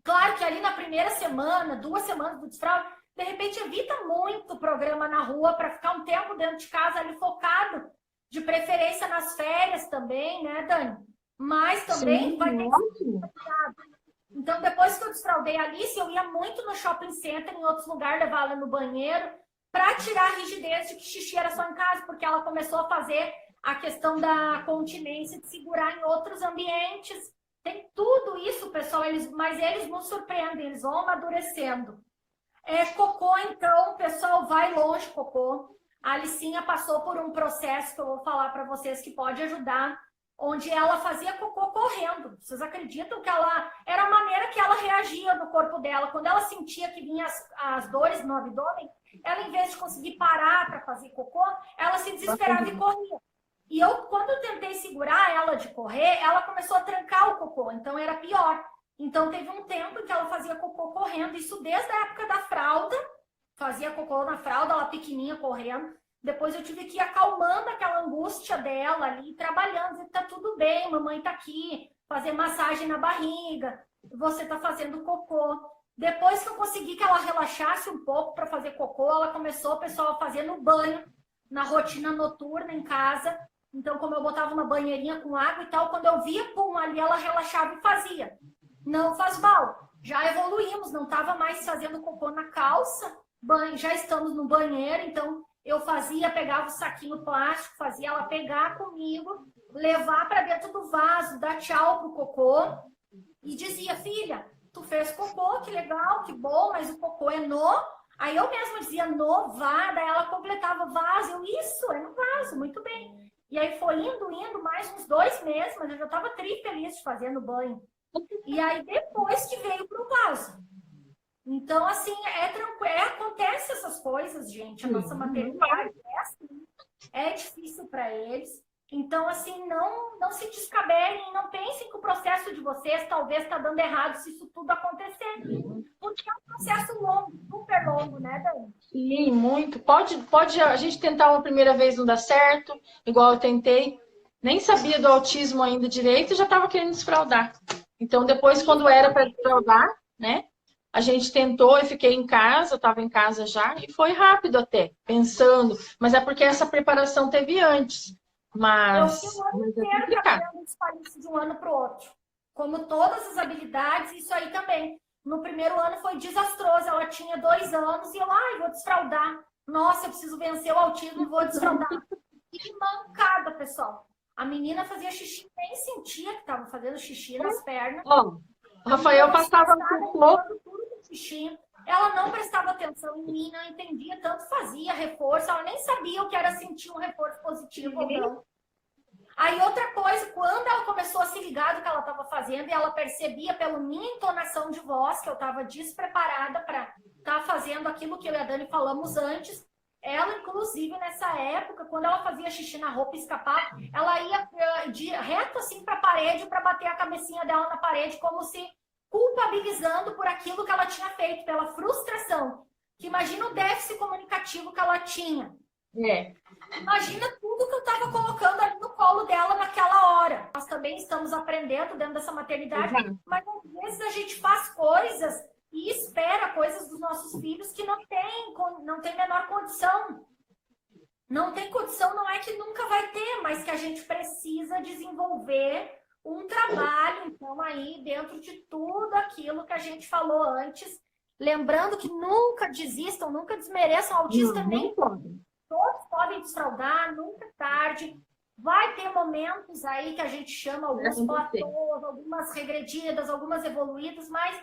Claro que ali na primeira semana, 2 semanas do desfraude, de repente evita muito programa na rua para ficar um tempo dentro de casa ali focado, de preferência nas férias também, né, Dani? Mas também Sim, vai ter que ser cuidado. Então, depois que eu desfraudei a Alice, eu ia muito no shopping center, em outros lugares, levar ela no banheiro, para tirar a rigidez de que xixi era só em casa, porque ela começou a fazer a questão da continência, de segurar em outros ambientes. Tem tudo isso, pessoal, mas eles nos surpreendem, eles vão amadurecendo. Cocô, então, pessoal, vai longe, cocô. A Alicinha passou por um processo que eu vou falar para vocês que pode ajudar, onde ela fazia cocô correndo. Vocês acreditam que era a maneira que ela reagia no corpo dela? Quando ela sentia que vinham as dores no abdômen, ela, em vez de conseguir parar para fazer cocô, ela se desesperava e corria. E quando eu tentei segurar ela de correr, ela começou a trancar o cocô, então era pior. Então teve um tempo em que ela fazia cocô correndo, isso desde a época da fralda, fazia cocô na fralda, ela pequenininha correndo. Depois eu tive que ir acalmando aquela angústia dela ali, trabalhando, dizendo, tá tudo bem, mamãe tá aqui, fazer massagem na barriga, você tá fazendo cocô. Depois que eu consegui que ela relaxasse um pouco para fazer cocô, ela começou, pessoal, a fazer no banho, na rotina noturna em casa. Então, como eu botava uma banheirinha com água e tal, quando eu via, pum, ali ela relaxava e fazia. Não faz mal. Já evoluímos, não estava mais fazendo cocô na calça, já estamos no banheiro, então eu pegava o saquinho plástico, fazia ela pegar comigo levar para dentro do vaso, dar tchau pro cocô e dizia, filha, tu fez cocô, que legal, que bom, mas o cocô é no... Aí eu mesma dizia no vá, daí ela completava vaso, eu, isso, é no vaso, muito bem. E aí foi indo, mais uns 2 meses, mas eu já estava feliz de fazer no banho. E aí depois que veio pro vaso. Então, assim, é tranquilo, acontece essas coisas, gente, a nossa maternidade é assim, é difícil para eles. Então, assim, não se descabelem, não pensem que o processo de vocês talvez está dando errado se isso tudo acontecer. Porque é um processo longo, super longo, né, Dani? Sim, muito. Pode a gente tentar uma primeira vez não dá certo, igual eu tentei. Nem sabia do autismo ainda direito e já estava querendo desfraldar. Então, depois, quando era para desfraldar, né? A gente tentou e fiquei em casa, estava em casa já, e foi rápido até, pensando. Mas é porque essa preparação teve antes. Eu Mas, fiquei um ano mas é inteiro complicado. trabalhando isso de um ano para o outro. Como todas as habilidades, isso aí também. No primeiro ano foi desastroso. Ela tinha 2 anos e eu, vou desfraldar. Nossa, eu preciso vencer o autismo, vou desfraldar. Que mancada, pessoal. A menina fazia xixi, nem sentia que estava fazendo xixi nas pernas. Ó, o Rafael passava no cocô. Tudo com xixi. Ela não prestava atenção em mim, não entendia, tanto fazia reforço, ela nem sabia o que era sentir um reforço positivo ou não. Aí outra coisa, quando ela começou a se ligar do que ela estava fazendo e ela percebia pela minha entonação de voz que eu estava despreparada para estar fazendo aquilo que eu e a Dani falamos antes, ela, inclusive, nessa época, quando ela fazia xixi na roupa e escapar, ela ia reto assim para a parede para bater a cabecinha dela na parede, como se culpabilizando por aquilo que ela tinha feito, pela frustração. Que imagina o déficit comunicativo que ela tinha. Imagina tudo que eu estava colocando ali no colo dela naquela hora. Nós também estamos aprendendo dentro dessa maternidade, mas às vezes a gente faz coisas e espera coisas dos nossos filhos que não tem menor condição. Não tem condição, não é que nunca vai ter, mas que a gente precisa desenvolver um trabalho, então, aí, dentro de tudo aquilo que a gente falou antes. Lembrando que nunca desistam, nunca desmereçam o autista, nem podem. Todos podem desfraldar, nunca é tarde. Vai ter momentos aí que a gente chama alguns platôs, algumas regredidas, algumas evoluídas, mas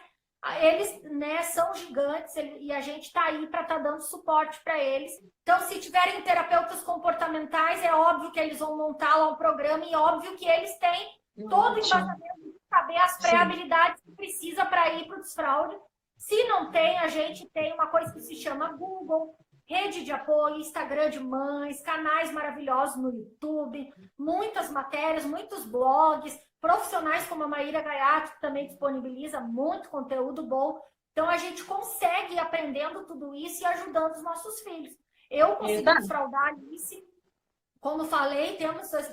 eles, né, são gigantes e a gente está aí para estar dando suporte para eles. Então, se tiverem terapeutas comportamentais, é óbvio que eles vão montar lá um programa e óbvio que eles têm todo o embasamento de saber as pré-habilidades que precisa para ir para o desfraude. Se não tem, a gente tem uma coisa que se chama Google, rede de apoio, Instagram de mães, canais maravilhosos no YouTube, muitas matérias, muitos blogs, profissionais como a Maíra Gaiato, que também disponibiliza muito conteúdo bom. Então, a gente consegue ir aprendendo tudo isso e ajudando os nossos filhos. Eu consegui desfraldar a Alice. Como falei,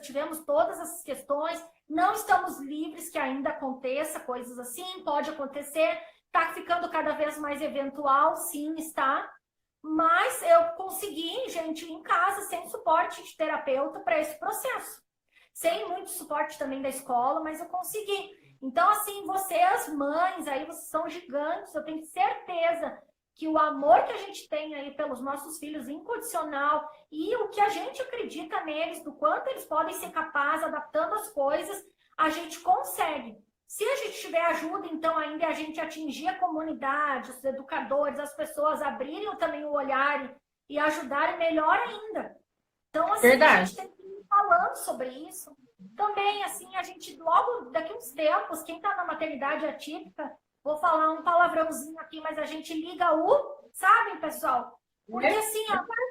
tivemos todas essas questões. Não estamos livres que ainda aconteça coisas assim. Pode acontecer. Está ficando cada vez mais eventual. Sim, está. Mas eu consegui, gente, em casa, sem suporte de terapeuta para esse processo. Sem muito suporte também da escola, mas eu consegui. Então, assim, vocês, mães, aí vocês são gigantes. Eu tenho certeza que o amor que a gente tem aí pelos nossos filhos, incondicional, e o que a gente acredita neles, do quanto eles podem ser capazes, adaptando as coisas, a gente consegue. Se a gente tiver ajuda, então, ainda a gente atingir a comunidade, os educadores, as pessoas abrirem também o olhar e ajudarem, melhor ainda. Então, assim, a gente tem que ir falando sobre isso. Também, assim, a gente, logo daqui uns tempos, quem está na maternidade atípica, vou falar um palavrãozinho aqui, mas a gente liga sabem, pessoal? Porque, assim,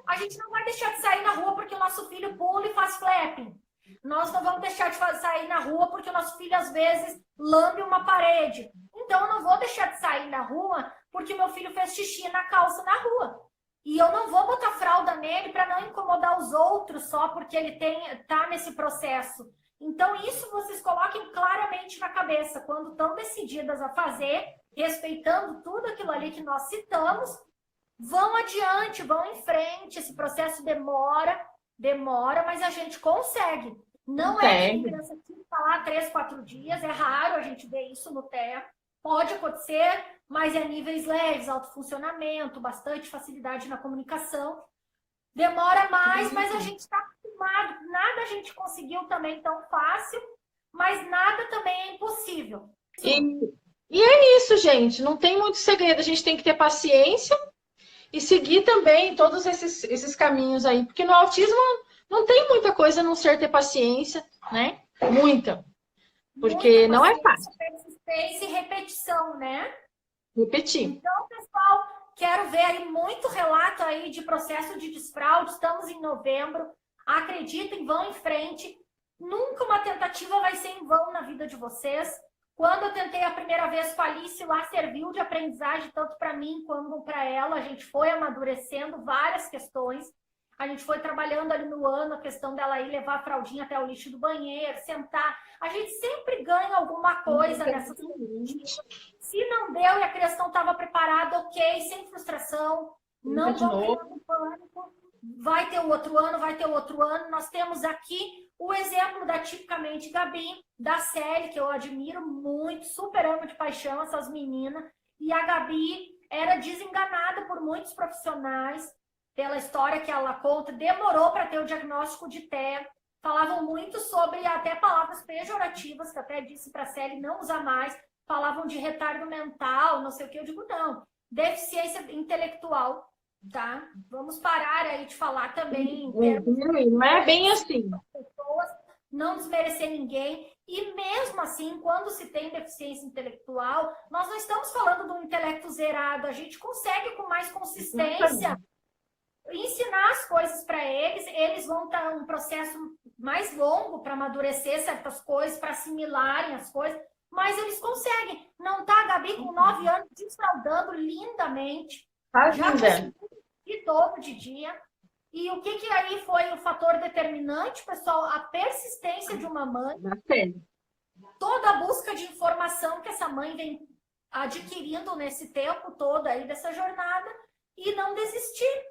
a gente não vai deixar de sair na rua porque o nosso filho pula e faz flapping. Nós não vamos deixar de sair na rua porque o nosso filho, às vezes, lambe uma parede. Então, eu não vou deixar de sair na rua porque meu filho fez xixi na calça na rua. E eu não vou botar fralda nele para não incomodar os outros só porque ele tá nesse processo. Então, isso vocês coloquem claramente na cabeça. Quando estão decididas a fazer, respeitando tudo aquilo ali que nós citamos, vão adiante, vão em frente. Esse processo demora, mas a gente consegue. Não é que a criança tem que falar 3, 4 dias, é raro a gente ver isso no TEA. Pode acontecer, mas é níveis leves, alto funcionamento, bastante facilidade na comunicação. Demora mais, mas a gente está acostumado. Nada a gente conseguiu também tão fácil, mas nada também é impossível. E é isso, gente. Não tem muito segredo. A gente tem que ter paciência e seguir também todos esses caminhos aí. Porque no autismo não tem muita coisa a não ser ter paciência, né? Muita. Porque Muita não é fácil. Persistência e repetição, né? Repetir. Então, pessoal, quero ver aí muito relato aí de processo de desfraude. Estamos em novembro. Acreditem, vão em frente. Nunca uma tentativa vai ser em vão na vida de vocês. Quando eu tentei a primeira vez com a Alice, lá serviu de aprendizagem tanto para mim quanto para ela. A gente foi amadurecendo várias questões. A gente foi trabalhando ali no ano a questão dela ir levar a fraldinha até o lixo do banheiro, sentar. A gente sempre ganha alguma coisa nessa. Se não deu e a criança não estava preparada, ok, sem frustração. Não vão criando pânico. Vai ter o outro ano, vai ter o outro ano. Nós temos aqui o exemplo da Tipicamente Gabi, da Célia, que eu admiro muito, super amo de paixão essas meninas. E a Gabi era desenganada por muitos profissionais, pela história que ela conta, demorou para ter o diagnóstico de TEA. Falavam muito sobre até palavras pejorativas, que até disse para a Célia não usar mais. Falavam de retardo mental, não sei o que. Eu digo, não, deficiência intelectual, tá? Vamos parar aí de falar também. Não é bem assim. Pessoas, não desmerecer ninguém. E mesmo assim, quando se tem deficiência intelectual, nós não estamos falando de um intelecto zerado. A gente consegue com mais consistência ensinar as coisas para eles. Eles vão estar um processo mais longo para amadurecer certas coisas, para assimilarem as coisas. Mas eles conseguem. Não tá a Gabi com 9 anos desfraudando lindamente. Já de todo de dia. E o que aí foi o fator determinante, pessoal? A persistência de uma mãe. Toda a busca de informação que essa mãe vem adquirindo nesse tempo todo aí dessa jornada e não desistir.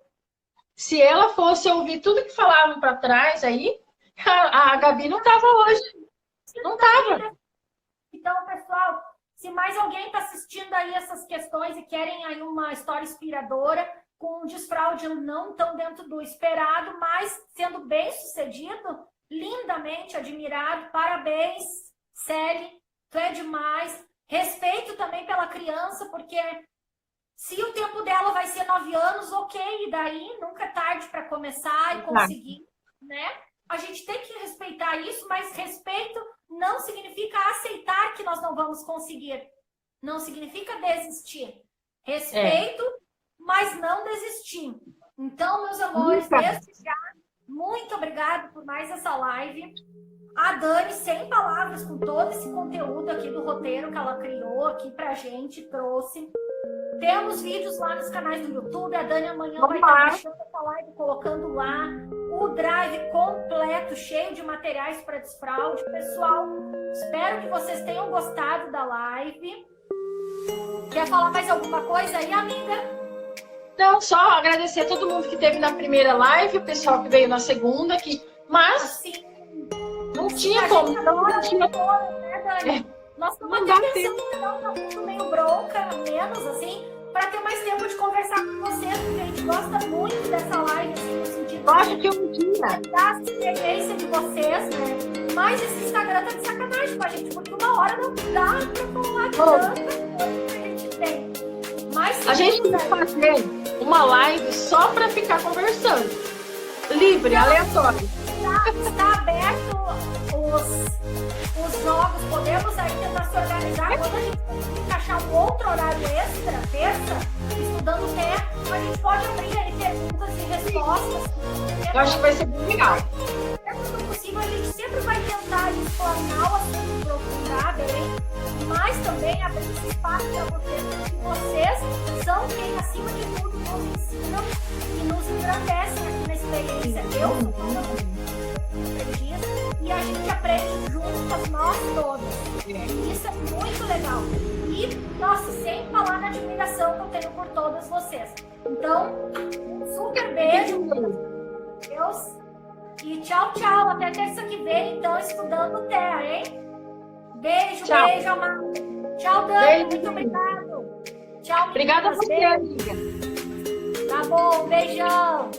Se ela fosse ouvir tudo que falavam para trás aí, a Gabi não tava hoje. Não tava. Então, pessoal, se mais alguém está assistindo aí essas questões e querem aí uma história inspiradora, com um desfraude não tão dentro do esperado, mas sendo bem sucedido, lindamente admirado, parabéns, Célia, tu é demais. Respeito também pela criança, porque se o tempo dela vai ser 9 anos, ok, e daí nunca é tarde para começar e conseguir, né? A gente tem que respeitar isso, mas respeito não significa aceitar que nós não vamos conseguir. Não significa desistir. Respeito, mas não desistir. Então, meus amores, desde já, muito obrigada por mais essa live. A Dani, sem palavras, com todo esse conteúdo aqui do roteiro que ela criou aqui pra gente, trouxe. Temos vídeos lá nos canais do YouTube. A Dani amanhã vai estar baixando essa live, colocando lá o drive completo, cheio de materiais para desfraude. Pessoal, espero que vocês tenham gostado da live. Quer falar mais alguma coisa aí, amiga? Não, só agradecer a todo mundo que esteve na primeira live, o pessoal que veio na segunda, mas assim, não tinha como. Não tinha como, né, Dani? Nós estamos até pensando em dar um assunto meio bronca, menos, assim, para ter mais tempo de conversar com vocês, porque a gente gosta muito dessa live, assim, no sentido acho que um dia da experiência de vocês, né? Mas esse Instagram tá de sacanagem com a gente, porque uma hora não dá para falar de tanta coisa que a gente tem. Mas a gente tem que fazer uma live só para ficar conversando. Livre, então, aleatório. Está aberto os jogos, podemos aí tentar se organizar. Quando a gente conseguir encaixar um outro horário extra, terça, estudando TEA, a gente pode abrir aí perguntas e respostas. Eu acho que vai ser bem legal. Dentro do possível, a gente sempre vai tentar explanar o assunto, aprofundar bem, mas também abrir esse espaço para vocês, porque vocês são quem, acima de tudo, nos ensinam e nos engrandecem aqui na experiência. Eu sou toda aprendiz e a gente aprende juntas, nós todas. E isso é muito legal. E, nossa, sem falar na admiração que eu tenho por todas vocês. Então, um super beijo. Deus. E tchau, tchau. Até terça que vem, então, estudando TEA, hein? Beijo, tchau. Beijo, amado. Tchau, Dani. Beijo, muito obrigado. Tchau, obrigada a você, amiga. Tá bom, beijão.